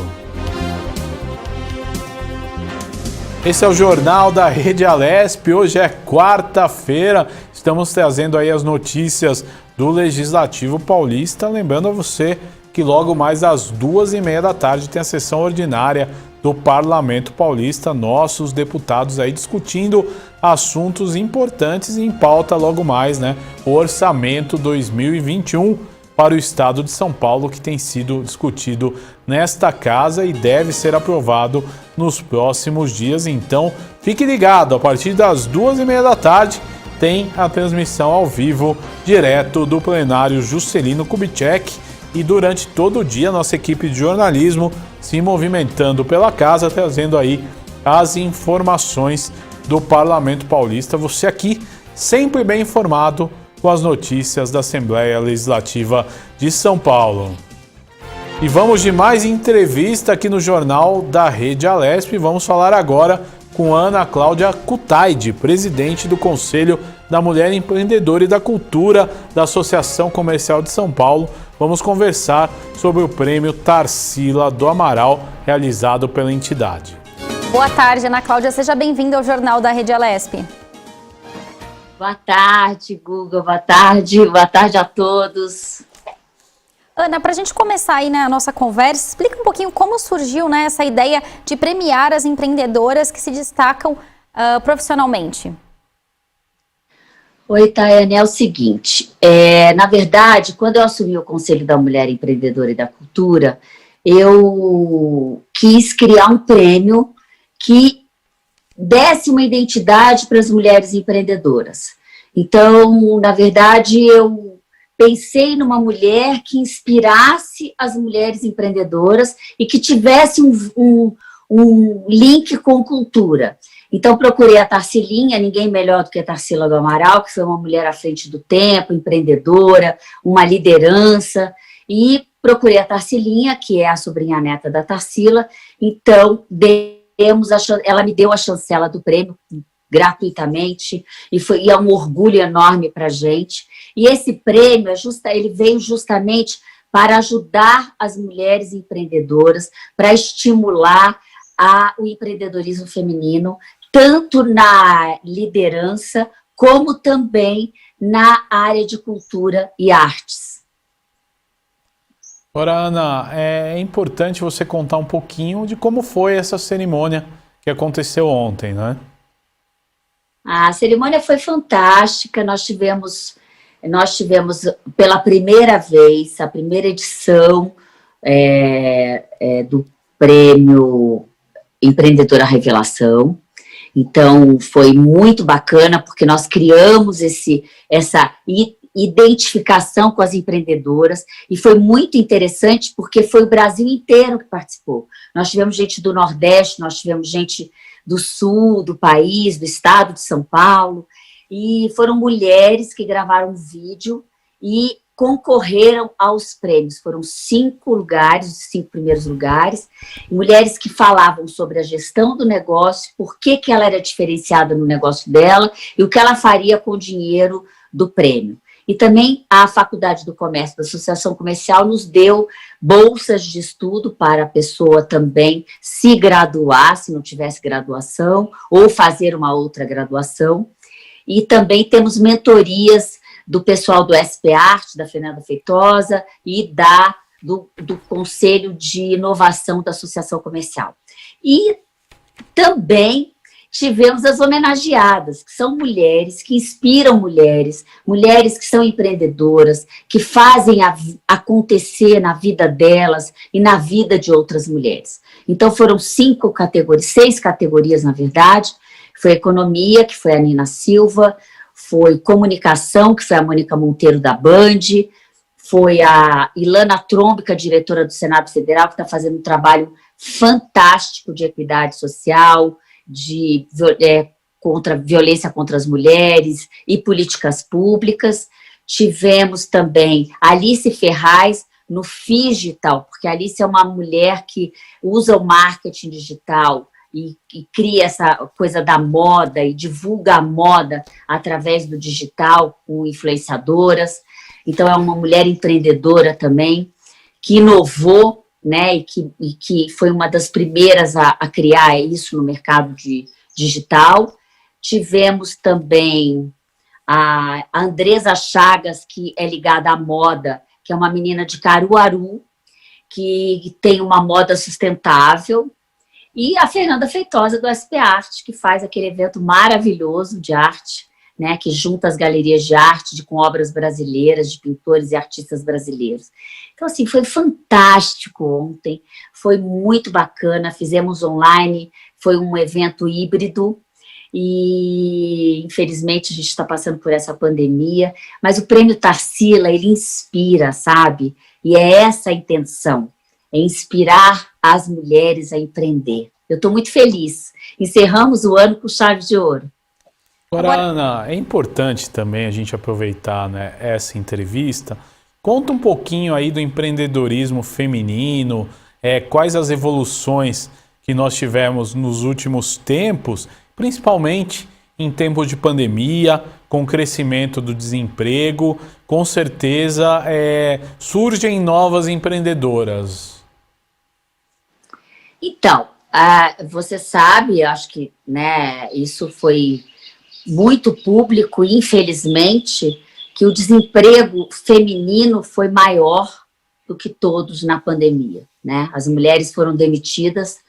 Esse é o Jornal da Rede Alesp. Hoje é quarta-feira. Estamos trazendo aí as notícias do Legislativo Paulista. Lembrando a você que logo mais às 2h30 da tarde tem a sessão ordinária do Parlamento Paulista. Nossos deputados aí discutindo assuntos importantes e em pauta logo mais, né? O Orçamento 2021 para o Estado de São Paulo, que tem sido discutido nesta casa e deve ser aprovado nos próximos dias. Então, fique ligado, a partir das 2h30 da tarde tem a transmissão ao vivo, direto do plenário Juscelino Kubitschek. E durante todo o dia, nossa equipe de jornalismo se movimentando pela casa, trazendo aí as informações do Parlamento Paulista. Você aqui, sempre bem informado com as notícias da Assembleia Legislativa de São Paulo. E vamos de mais entrevista aqui no Jornal da Rede Alesp. Vamos falar agora com Ana Cláudia Cutaide, presidente do Conselho da Mulher Empreendedora e da Cultura da Associação Comercial de São Paulo. Vamos conversar sobre o prêmio Tarsila do Amaral, realizado pela entidade. Boa tarde, Ana Cláudia. Seja bem-vinda ao Jornal da Rede Alesp. Boa tarde, Guga. Boa tarde a todos. Ana, para a gente começar aí na nossa conversa, explica um pouquinho como surgiu, né, essa ideia de premiar as empreendedoras que se destacam profissionalmente. Oi, Tayane, é o seguinte, na verdade, quando eu assumi o Conselho da Mulher Empreendedora e da Cultura, eu quis criar um prêmio que desse uma identidade para as mulheres empreendedoras. Então, na verdade, eu pensei numa mulher que inspirasse as mulheres empreendedoras e que tivesse um link com cultura. Então, procurei a Tarsilinha, ninguém melhor do que a Tarsila do Amaral, que foi uma mulher à frente do tempo, empreendedora, uma liderança, e procurei a Tarsilinha, que é a sobrinha neta da Tarsila. Então, ela me deu a chancela do prêmio gratuitamente e é um orgulho enorme para a gente. E esse prêmio ele veio justamente para ajudar as mulheres empreendedoras, para estimular o empreendedorismo feminino, tanto na liderança como também na área de cultura e artes. Ora, Ana, é importante você contar um pouquinho de como foi essa cerimônia que aconteceu ontem, né? A cerimônia foi fantástica, nós tivemos pela primeira vez, a primeira edição do Prêmio Empreendedora Revelação. Então, foi muito bacana, porque nós criamos essa identificação com as empreendedoras, e foi muito interessante, porque foi o Brasil inteiro que participou. Nós tivemos gente do Nordeste, nós tivemos gente do Sul, do país, do estado de São Paulo, e foram mulheres que gravaram um vídeo e concorreram aos prêmios. Foram 5 lugares, os 5 primeiros lugares, mulheres que falavam sobre a gestão do negócio, por que ela era diferenciada no negócio dela e o que ela faria com o dinheiro do prêmio. E também a Faculdade do Comércio da Associação Comercial nos deu bolsas de estudo para a pessoa também se graduar, se não tivesse graduação, ou fazer uma outra graduação. E também temos mentorias do pessoal do SP Arte, da Fernanda Feitosa, e do Conselho de Inovação da Associação Comercial. E também tivemos as homenageadas, que são mulheres que inspiram mulheres que são empreendedoras, que fazem acontecer na vida delas e na vida de outras mulheres. Então foram 6 categorias, na verdade. Foi economia, que foi a Nina Silva, foi comunicação, que foi a Mônica Monteiro da Band, foi a Ilana Trombica, diretora do Senado Federal, que está fazendo um trabalho fantástico de equidade social, contra violência contra as mulheres e políticas públicas. Tivemos também Alice Ferraz no Figital, porque a Alice é uma mulher que usa o marketing digital e cria essa coisa da moda e divulga a moda através do digital com influenciadoras. Então é uma mulher empreendedora também, que inovou, né, e que foi uma das primeiras a criar isso no mercado digital. Tivemos também a Andresa Chagas, que é ligada à moda, que é uma menina de Caruaru, que tem uma moda sustentável. E a Fernanda Feitosa, do SP Arte, que faz aquele evento maravilhoso de arte, né, que junta as galerias de arte com obras brasileiras, de pintores e artistas brasileiros. Então, assim, foi fantástico ontem, foi muito bacana, fizemos online, foi um evento híbrido, e infelizmente a gente está passando por essa pandemia, mas o Prêmio Tarsila, ele inspira, sabe? E é essa a intenção, é inspirar as mulheres a empreender. Eu estou muito feliz. Encerramos o ano com chave de ouro. Agora, Ana, é importante também a gente aproveitar, né, essa entrevista. Conta um pouquinho aí do empreendedorismo feminino, quais as evoluções que nós tivemos nos últimos tempos, principalmente em tempos de pandemia, com o crescimento do desemprego, com certeza surgem novas empreendedoras. Então, você sabe, acho que, né, isso foi muito público, infelizmente, que o desemprego feminino foi maior do que todos na pandemia, né? As mulheres foram demitidas,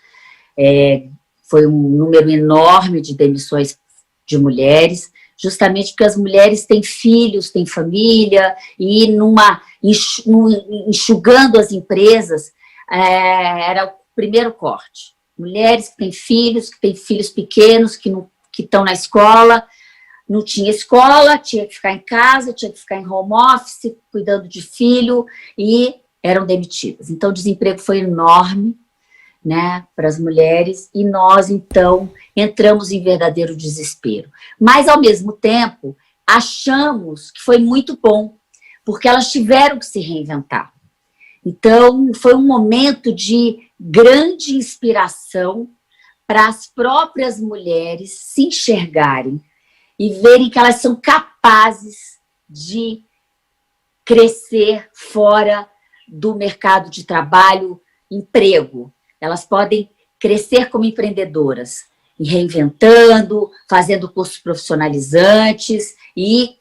foi um número enorme de demissões de mulheres, justamente porque as mulheres têm filhos, têm família, e enxugando as empresas, era o primeiro corte. Mulheres que têm filhos pequenos, que estão na escola, não tinha escola, tinha que ficar em casa, tinha que ficar em home office, cuidando de filho, e eram demitidas. Então, o desemprego foi enorme, né, para as mulheres, e nós, então, entramos em verdadeiro desespero. Mas, ao mesmo tempo, achamos que foi muito bom, porque elas tiveram que se reinventar. Então, foi um momento de grande inspiração para as próprias mulheres se enxergarem e verem que elas são capazes de crescer fora do mercado de trabalho, emprego. Elas podem crescer como empreendedoras, reinventando, fazendo cursos profissionalizantes e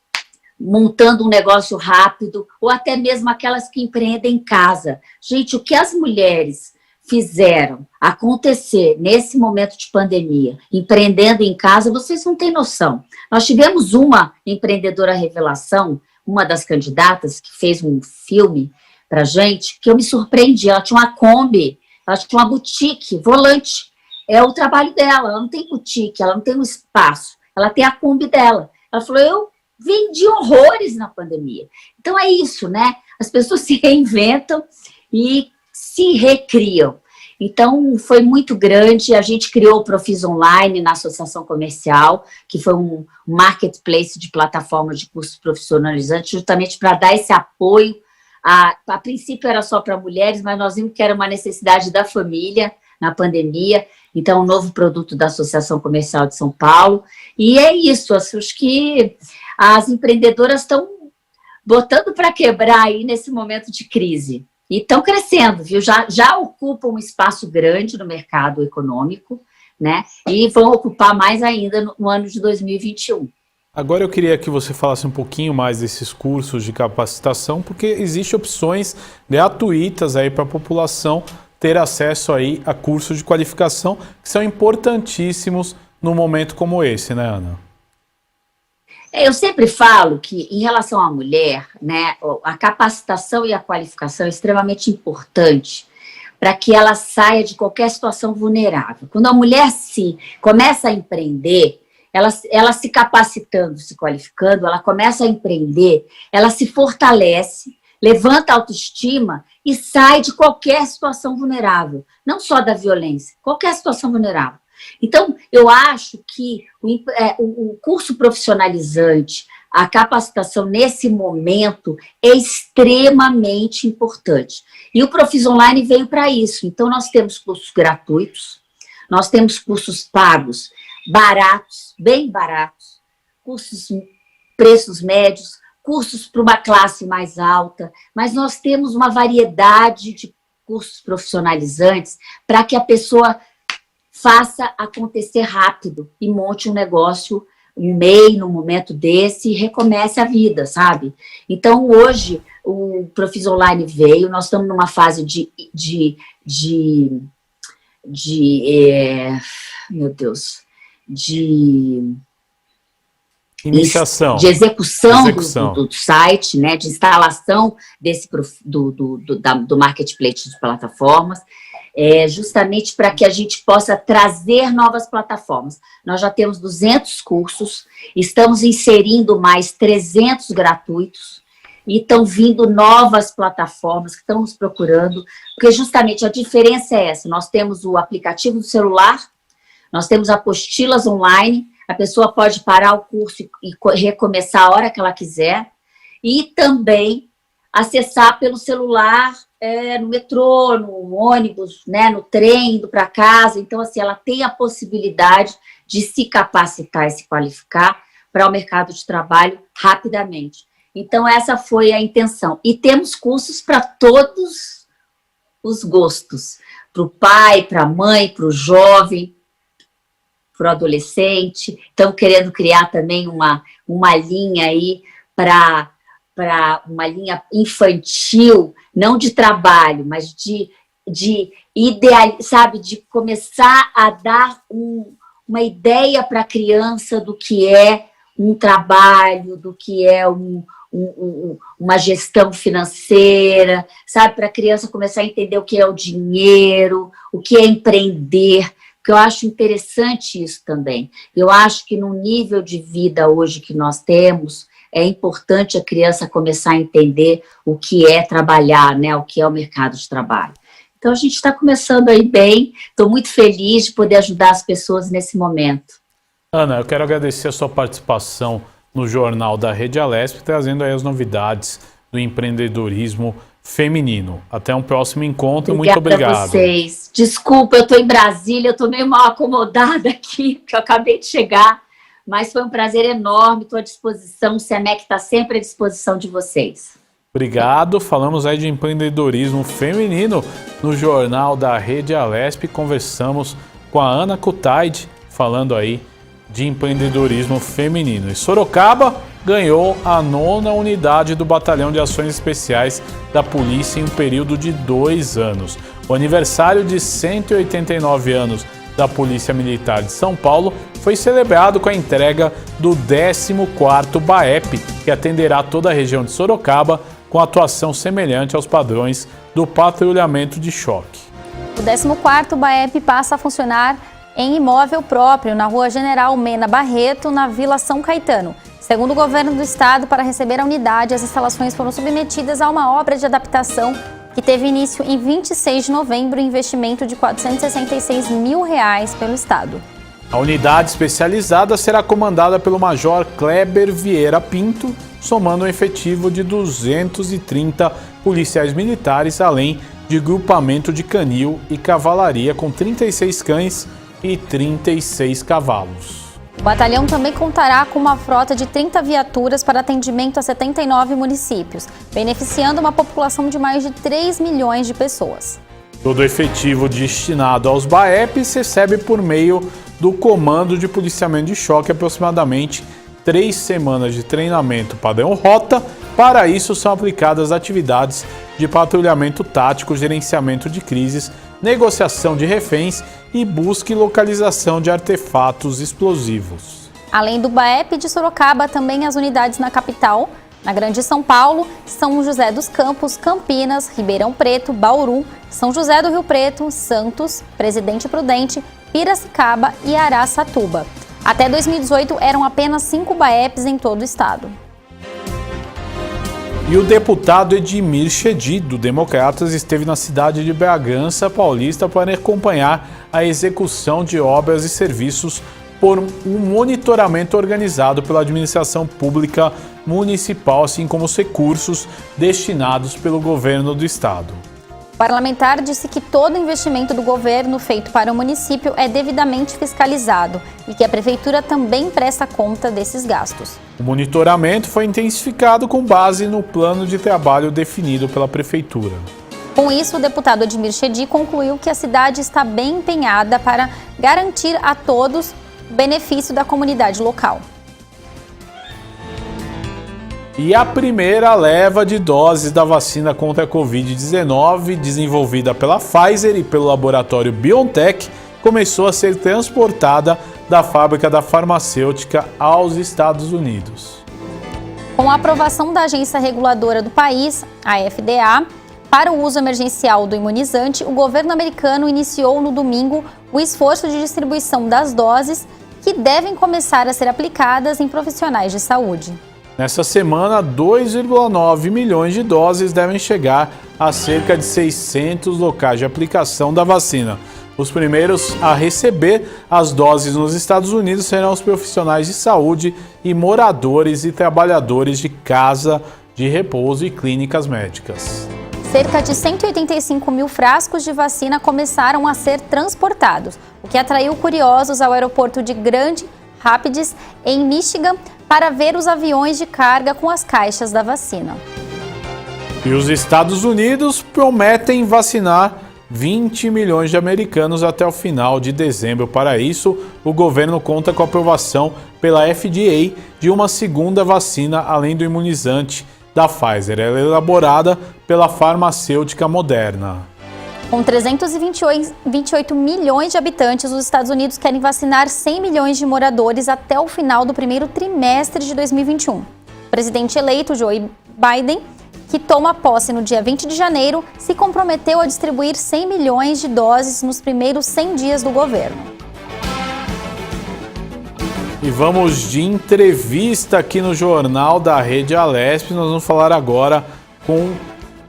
montando um negócio rápido, ou até mesmo aquelas que empreendem em casa. Gente, o que as mulheres fizeram acontecer nesse momento de pandemia, empreendendo em casa, vocês não têm noção. Nós tivemos uma empreendedora revelação, uma das candidatas, que fez um filme pra gente, que eu me surpreendi. Ela tinha uma Kombi, ela tinha uma boutique, volante. É o trabalho dela, ela não tem boutique, ela não tem um espaço, ela tem a Kombi dela. Ela falou, eu vendi horrores na pandemia. Então é isso, né? As pessoas se reinventam e se recriam. Então, foi muito grande, a gente criou o Profis Online na Associação Comercial, que foi um marketplace de plataformas de cursos profissionalizantes, justamente para dar esse apoio. A princípio era só para mulheres, mas nós vimos que era uma necessidade da família na pandemia, então, um novo produto da Associação Comercial de São Paulo, e é isso, acho que as empreendedoras estão botando para quebrar aí nesse momento de crise. E estão crescendo, viu? Já ocupam um espaço grande no mercado econômico, né? E vão ocupar mais ainda no ano de 2021. Agora eu queria que você falasse um pouquinho mais desses cursos de capacitação, porque existem opções gratuitas aí para a população ter acesso aí a cursos de qualificação que são importantíssimos num momento como esse, né, Ana? Eu sempre falo que, em relação à mulher, né, a capacitação e a qualificação é extremamente importante para que ela saia de qualquer situação vulnerável. Quando a mulher começa a empreender, ela se capacitando, se qualificando, ela começa a empreender, ela se fortalece, levanta a autoestima e sai de qualquer situação vulnerável, não só da violência, qualquer situação vulnerável. Então, eu acho que o curso profissionalizante, a capacitação nesse momento é extremamente importante. E o Profis Online veio para isso. Então, nós temos cursos gratuitos, nós temos cursos pagos, baratos, bem baratos, cursos preços médios, cursos para uma classe mais alta, mas nós temos uma variedade de cursos profissionalizantes para que a pessoa faça acontecer rápido e monte um negócio em MEI num momento desse e recomece a vida, sabe? Então, hoje, o Profis Online veio, nós estamos numa fase meu Deus, de Iniciação. De execução. Do site, né, de instalação do marketplace de plataformas, justamente para que a gente possa trazer novas plataformas. Nós já temos 200 cursos, estamos inserindo mais 300 gratuitos, e estão vindo novas plataformas que estamos procurando, porque justamente a diferença é essa: nós temos o aplicativo do celular, nós temos apostilas online, a pessoa pode parar o curso e recomeçar a hora que ela quiser, e também acessar pelo celular, no metrô, no ônibus, né, no trem, indo para casa. Então, assim, ela tem a possibilidade de se capacitar e se qualificar para o mercado de trabalho rapidamente. Então, essa foi a intenção. E temos cursos para todos os gostos, para o pai, para a mãe, para o jovem, para o adolescente. Estamos querendo criar também uma linha aí para uma linha infantil, não de trabalho, mas de ideal, sabe, de começar a dar uma ideia para a criança do que é um trabalho, do que é uma gestão financeira, sabe, para a criança começar a entender o que é o dinheiro, o que é empreender. Porque eu acho interessante isso também. Eu acho que no nível de vida hoje que nós temos, é importante a criança começar a entender o que é trabalhar, né? O que é o mercado de trabalho. Então, a gente está começando aí bem. Estou muito feliz de poder ajudar as pessoas nesse momento. Ana, eu quero agradecer a sua participação no Jornal da Rede Alesp, trazendo aí as novidades do empreendedorismo feminino. Até um próximo encontro. Muito obrigado. Obrigada a vocês. Desculpa, eu estou em Brasília, eu estou meio mal acomodada aqui, porque eu acabei de chegar, mas foi um prazer enorme, estou à disposição, o SEMEC está sempre à disposição de vocês. Obrigado. Falamos aí de empreendedorismo feminino no Jornal da Rede Alesp. Conversamos com a Ana Kutaid, falando aí de empreendedorismo feminino. E Sorocaba ganhou a 9ª unidade do Batalhão de Ações Especiais da Polícia em um período de 2 anos. O aniversário de 189 anos da Polícia Militar de São Paulo foi celebrado com a entrega do 14º BAEP, que atenderá toda a região de Sorocaba, com atuação semelhante aos padrões do patrulhamento de choque. O 14º BAEP passa a funcionar em imóvel próprio, na Rua General Mena Barreto, na Vila São Caetano. Segundo o governo do estado, para receber a unidade, as instalações foram submetidas a uma obra de adaptação que teve início em 26 de novembro, investimento de R$ 466 mil pelo estado. A unidade especializada será comandada pelo Major Kleber Vieira Pinto, somando um efetivo de 230 policiais militares, além de grupamento de canil e cavalaria com 36 cães e 36 cavalos. O batalhão também contará com uma frota de 30 viaturas para atendimento a 79 municípios, beneficiando uma população de mais de 3 milhões de pessoas. Todo o efetivo destinado aos BAEPs recebe por meio do Comando de Policiamento de Choque aproximadamente 3 semanas de treinamento padrão rota. Para isso são aplicadas atividades de patrulhamento tático, gerenciamento de crises, negociação de reféns e busca e localização de artefatos explosivos. Além do BAEP de Sorocaba, também as unidades na capital, na Grande São Paulo, São José dos Campos, Campinas, Ribeirão Preto, Bauru, São José do Rio Preto, Santos, Presidente Prudente, Piracicaba e Araçatuba. Até 2018 eram apenas 5 BAEPs em todo o estado. E o deputado Edmir Chedi, do Democratas, esteve na cidade de Bragança Paulista para acompanhar a execução de obras e serviços por um monitoramento organizado pela administração pública municipal, assim como os recursos destinados pelo governo do estado. O parlamentar disse que todo investimento do governo feito para o município é devidamente fiscalizado e que a prefeitura também presta conta desses gastos. O monitoramento foi intensificado com base no plano de trabalho definido pela prefeitura. Com isso, o deputado Admir Chedi concluiu que a cidade está bem empenhada para garantir a todos o benefício da comunidade local. E a primeira leva de doses da vacina contra a Covid-19, desenvolvida pela Pfizer e pelo laboratório BioNTech, começou a ser transportada da fábrica da farmacêutica aos Estados Unidos. Com a aprovação da agência reguladora do país, a FDA, para o uso emergencial do imunizante, o governo americano iniciou no domingo o esforço de distribuição das doses que devem começar a ser aplicadas em profissionais de saúde. Nessa semana, 2,9 milhões de doses devem chegar a cerca de 600 locais de aplicação da vacina. Os primeiros a receber as doses nos Estados Unidos serão os profissionais de saúde e moradores e trabalhadores de casa de repouso e clínicas médicas. Cerca de 185 mil frascos de vacina começaram a ser transportados, o que atraiu curiosos ao aeroporto de Grand Rapids, em Michigan, para ver os aviões de carga com as caixas da vacina. E os Estados Unidos prometem vacinar 20 milhões de americanos até o final de dezembro. Para isso, o governo conta com a aprovação pela FDA de uma segunda vacina, além do imunizante da Pfizer. Ela é elaborada pela farmacêutica Moderna. Com 328 milhões de habitantes, os Estados Unidos querem vacinar 100 milhões de moradores até o final do primeiro trimestre de 2021. O presidente eleito, Joe Biden, que toma posse no dia 20 de janeiro, se comprometeu a distribuir 100 milhões de doses nos primeiros 100 dias do governo. E vamos de entrevista aqui no Jornal da Rede Alesp. Nós vamos falar agora com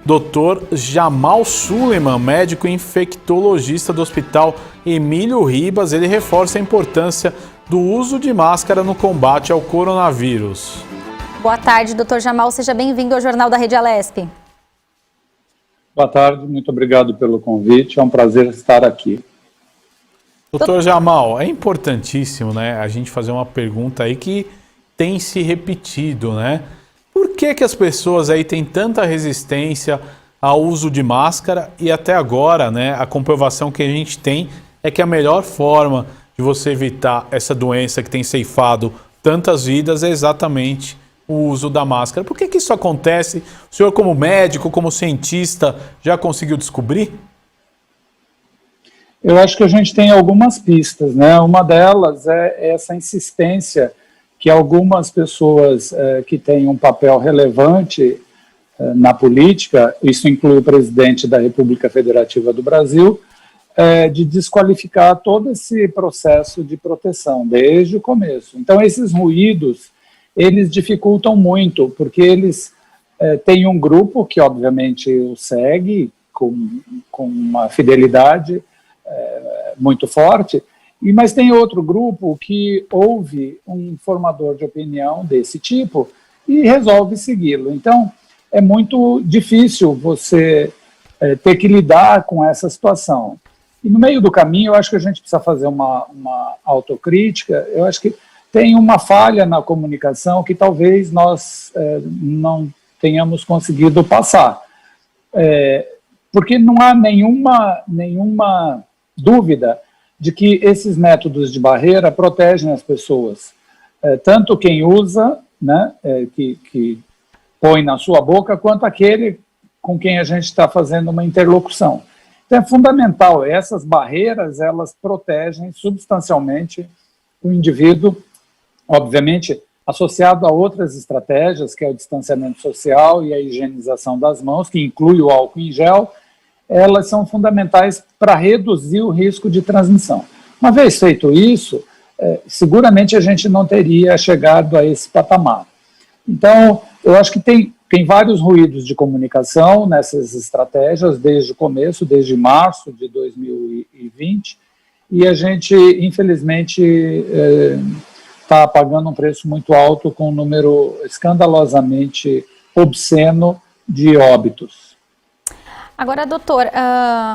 Dr. Jamal Suleiman, médico infectologista do Hospital Emílio Ribas. Ele reforça a importância do uso de máscara no combate ao coronavírus. Boa tarde, Dr. Jamal. Seja bem-vindo ao Jornal da Rede Alesp. Boa tarde, muito obrigado pelo convite. É um prazer estar aqui. Doutor Jamal, é importantíssimo, né, a gente fazer uma pergunta aí que tem se repetido, né? Por que as pessoas aí têm tanta resistência ao uso de máscara e até agora, né, a comprovação que a gente tem é que a melhor forma de você evitar essa doença que tem ceifado tantas vidas é exatamente o uso da máscara. Por que isso acontece? O senhor, como médico, como cientista, já conseguiu descobrir? Eu acho que a gente tem algumas pistas, né? Uma delas é essa insistência que algumas pessoas que têm um papel relevante na política, isso inclui o presidente da República Federativa do Brasil, de desqualificar todo esse processo de proteção desde o começo. Então, esses ruídos, eles dificultam muito, porque eles têm um grupo que, obviamente, o segue com uma fidelidade muito forte, mas tem outro grupo que ouve um formador de opinião desse tipo e resolve segui-lo. Então, é muito difícil você ter que lidar com essa situação. E no meio do caminho, eu acho que a gente precisa fazer uma autocrítica. Eu acho que tem uma falha na comunicação que talvez nós não tenhamos conseguido passar. Porque não há nenhuma dúvida de que esses métodos de barreira protegem as pessoas. Tanto quem usa, né, que põe na sua boca, quanto aquele com quem a gente está fazendo uma interlocução. Então é fundamental, essas barreiras, elas protegem substancialmente o indivíduo, obviamente associado a outras estratégias, que é o distanciamento social e a higienização das mãos, que inclui o álcool em gel. Elas são fundamentais para reduzir o risco de transmissão. Uma vez feito isso, seguramente a gente não teria chegado a esse patamar. Então, eu acho que tem vários ruídos de comunicação nessas estratégias desde o começo, desde março de 2020, e a gente, infelizmente, está pagando um preço muito alto com um número escandalosamente obsceno de óbitos. Agora, doutor,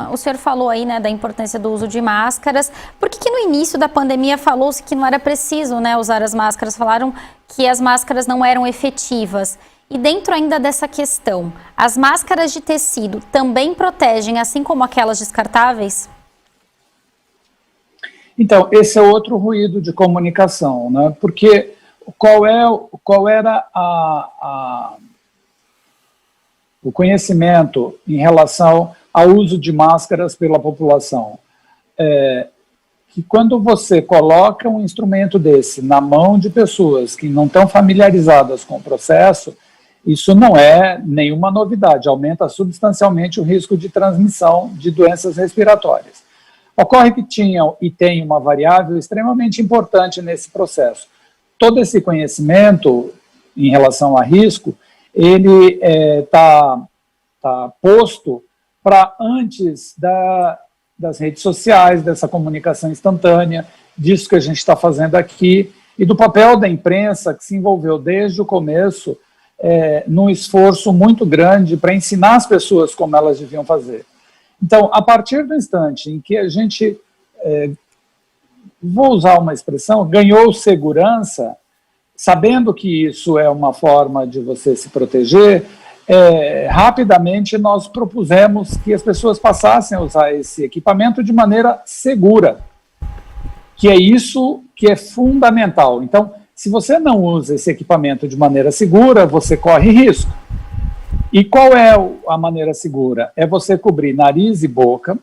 o senhor falou aí, né, da importância do uso de máscaras. Por que no início da pandemia falou-se que não era preciso, né, usar as máscaras? Falaram que as máscaras não eram efetivas. E dentro ainda dessa questão, as máscaras de tecido também protegem, assim como aquelas descartáveis? Então, esse é outro ruído de comunicação, né? Porque qual era o conhecimento em relação ao uso de máscaras pela população? Que quando você coloca um instrumento desse na mão de pessoas que não estão familiarizadas com o processo, isso não é nenhuma novidade, aumenta substancialmente o risco de transmissão de doenças respiratórias. Ocorre que tinha e tem uma variável extremamente importante nesse processo. Todo esse conhecimento em relação a risco, ele está posto para antes das redes sociais, dessa comunicação instantânea, disso que a gente está fazendo aqui, e do papel da imprensa que se envolveu desde o começo num esforço muito grande para ensinar as pessoas como elas deviam fazer. Então, a partir do instante em que a gente, vou usar uma expressão, ganhou segurança, sabendo que isso é uma forma de você se proteger, rapidamente nós propusemos que as pessoas passassem a usar esse equipamento de maneira segura, que é isso que é fundamental. Então, se você não usa esse equipamento de maneira segura, você corre risco. E qual é a maneira segura? É você cobrir nariz e boca.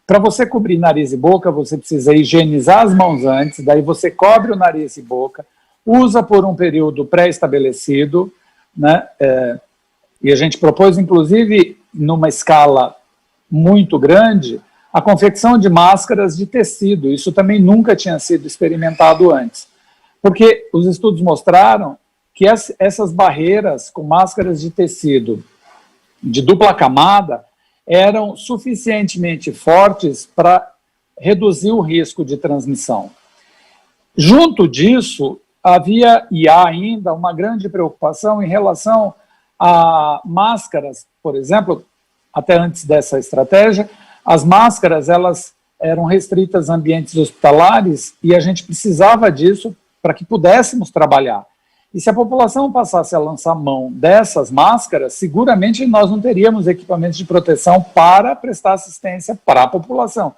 Para você cobrir nariz e boca, você precisa higienizar as mãos antes, daí você cobre o nariz e boca, usa por um período pré-estabelecido, né? E a gente propôs, inclusive, numa escala muito grande, a confecção de máscaras de tecido. Isso também nunca tinha sido experimentado antes. Porque os estudos mostraram que essas barreiras com máscaras de tecido de dupla camada eram suficientemente fortes para reduzir o risco de transmissão. Junto disso, havia e há ainda uma grande preocupação em relação a máscaras, por exemplo, até antes dessa estratégia, as máscaras elas eram restritas a ambientes hospitalares e a gente precisava disso para que pudéssemos trabalhar. E se a população passasse a lançar mão dessas máscaras, seguramente nós não teríamos equipamentos de proteção para prestar assistência para a população.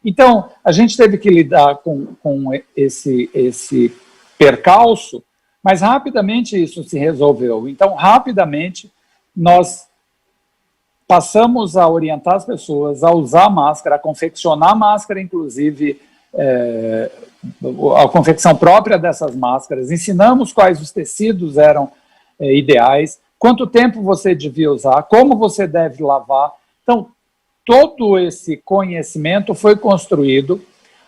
Então, a gente teve que lidar com esse percalço, mas rapidamente isso se resolveu. Então, rapidamente, nós passamos a orientar as pessoas a usar máscara, a confeccionar máscara, inclusive a confecção própria dessas máscaras, ensinamos quais os tecidos eram ideais, quanto tempo você devia usar, como você deve lavar. Então, todo esse conhecimento foi construído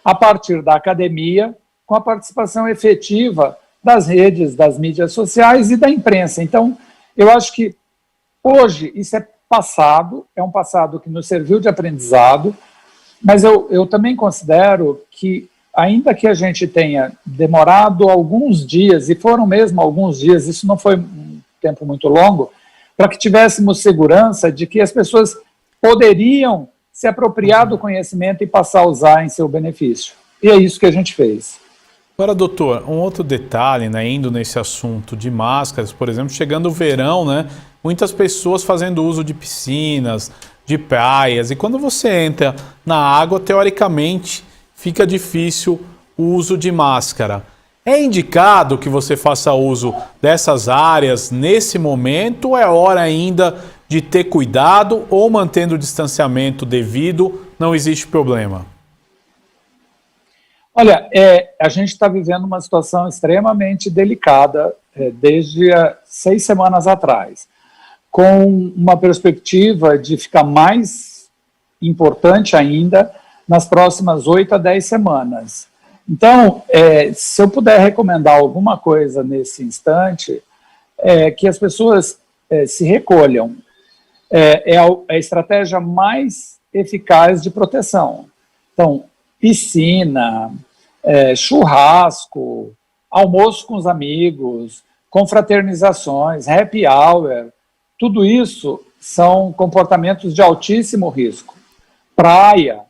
a partir da academia, com a participação efetiva das redes, das mídias sociais e da imprensa. Então, eu acho que hoje isso é passado, é um passado que nos serviu de aprendizado, mas eu também considero que, ainda que a gente tenha demorado alguns dias, e foram mesmo alguns dias, isso não foi um tempo muito longo, para que tivéssemos segurança de que as pessoas poderiam se apropriar do conhecimento e passar a usar em seu benefício. E é isso que a gente fez. Agora, doutor, um outro detalhe, né, indo nesse assunto de máscaras, por exemplo, chegando o verão, né, muitas pessoas fazendo uso de piscinas, de praias, e quando você entra na água, teoricamente, fica difícil o uso de máscara. É indicado que você faça uso dessas áreas nesse momento, ou é hora ainda de ter cuidado, ou mantendo o distanciamento devido, não existe problema? Olha, a gente está vivendo uma situação extremamente delicada desde 6 semanas atrás, com uma perspectiva de ficar mais importante ainda nas próximas 8 a 10 semanas. Então, se eu puder recomendar alguma coisa nesse instante, que as pessoas se recolham. É a estratégia mais eficaz de proteção. Então, piscina, churrasco, almoço com os amigos, confraternizações, happy hour, tudo isso são comportamentos de altíssimo risco. Praia.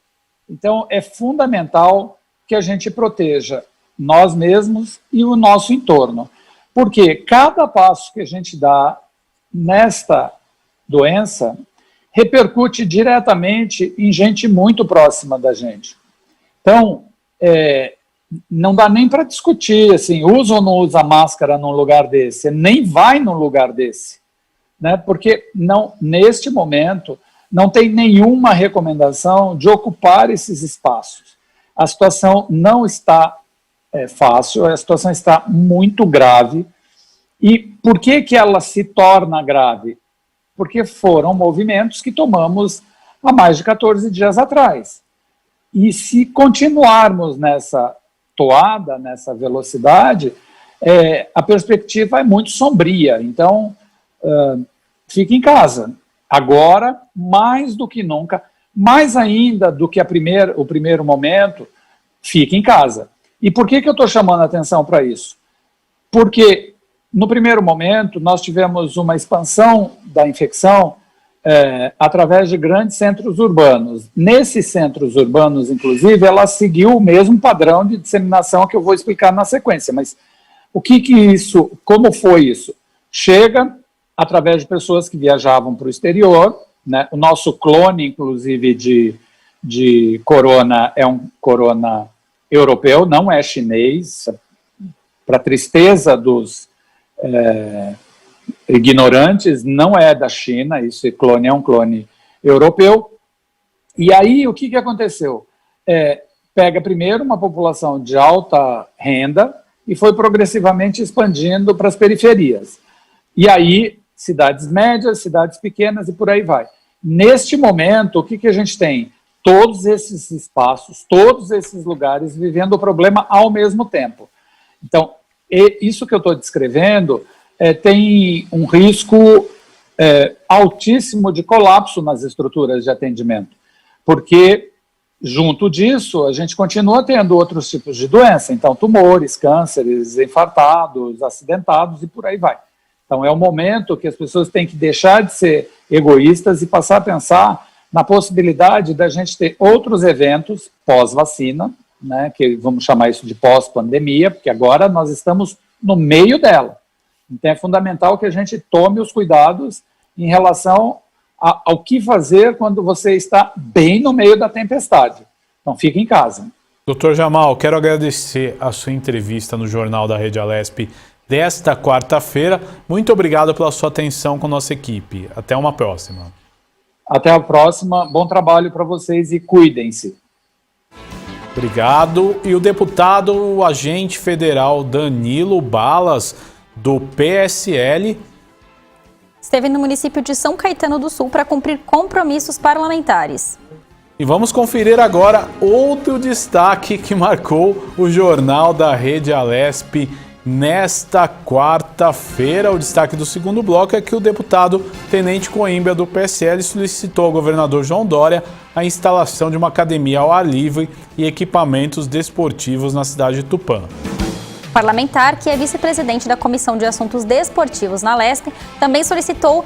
Então, é fundamental que a gente proteja nós mesmos e o nosso entorno. Porque cada passo que a gente dá nesta doença repercute diretamente em gente muito próxima da gente. Então, não dá nem para discutir, assim, usa ou não usa máscara num lugar desse, nem vai num lugar desse, né? Porque não, neste momento não tem nenhuma recomendação de ocupar esses espaços. A situação não está fácil, a situação está muito grave. E por que ela se torna grave? Porque foram movimentos que tomamos há mais de 14 dias atrás. E se continuarmos nessa toada, nessa velocidade, a perspectiva é muito sombria. Então, fique em casa. Agora, mais do que nunca, mais ainda do que o primeiro momento, fique em casa. E por que eu estou chamando a atenção para isso? Porque, no primeiro momento, nós tivemos uma expansão da infecção através de grandes centros urbanos. Nesses centros urbanos, inclusive, ela seguiu o mesmo padrão de disseminação que eu vou explicar na sequência. Mas como foi isso? Chega através de pessoas que viajavam para o exterior, né? O nosso clone, inclusive, de corona é um corona europeu, não é chinês, para tristeza dos ignorantes, não é da China, esse clone é um clone europeu. E aí, o que aconteceu? Pega primeiro uma população de alta renda e foi progressivamente expandindo para as periferias. E aí, cidades médias, cidades pequenas e por aí vai. Neste momento, o que a gente tem? Todos esses espaços, todos esses lugares vivendo o problema ao mesmo tempo. Então, isso que eu estou descrevendo tem um risco altíssimo de colapso nas estruturas de atendimento, porque, junto disso, a gente continua tendo outros tipos de doença, então tumores, cânceres, infartados, acidentados e por aí vai. Então, é o momento que as pessoas têm que deixar de ser egoístas e passar a pensar na possibilidade da gente ter outros eventos pós-vacina, né, que vamos chamar isso de pós-pandemia, porque agora nós estamos no meio dela. Então, é fundamental que a gente tome os cuidados em relação ao que fazer quando você está bem no meio da tempestade. Então, fique em casa. Dr. Jamal, quero agradecer a sua entrevista no Jornal da Rede Alesp desta quarta-feira. Muito obrigado pela sua atenção com nossa equipe. Até uma próxima. Até a próxima. Bom trabalho para vocês e cuidem-se. Obrigado. E o deputado, o agente federal Danilo Balas, do PSL, esteve no município de São Caetano do Sul para cumprir compromissos parlamentares. E vamos conferir agora outro destaque que marcou o Jornal da Rede Alesp nesta quarta-feira. O destaque do segundo bloco é que o deputado Tenente Coimbra, do PSL, solicitou ao governador João Dória a instalação de uma academia ao ar livre e equipamentos desportivos na cidade de Tupã. O parlamentar, que é vice-presidente da Comissão de Assuntos Desportivos na Alesp, também solicitou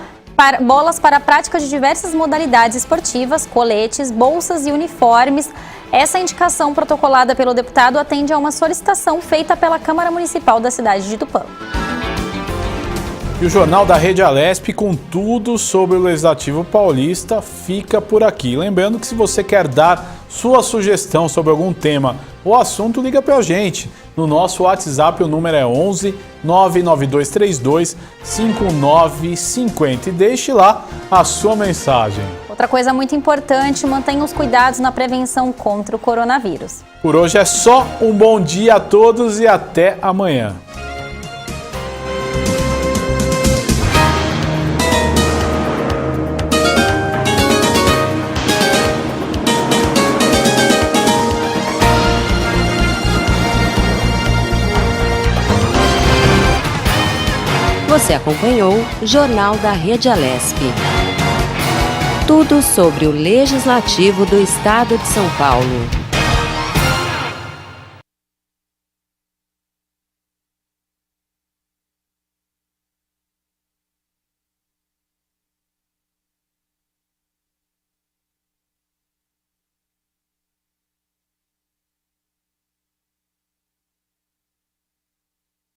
bolas para a prática de diversas modalidades esportivas, coletes, bolsas e uniformes. Essa indicação protocolada pelo deputado atende a uma solicitação feita pela Câmara Municipal da cidade de Tupã. E o Jornal da Rede Alesp, com tudo sobre o Legislativo Paulista, fica por aqui. Lembrando que se você quer dar sua sugestão sobre algum tema ou assunto, liga para a gente. No nosso WhatsApp, o número é 11 99232 5950 e deixe lá a sua mensagem. Outra coisa muito importante, mantenha os cuidados na prevenção contra o coronavírus. Por hoje é só. Um bom dia a todos e até amanhã. Você acompanhou o Jornal da Rede Alesp. Tudo sobre o Legislativo do Estado de São Paulo.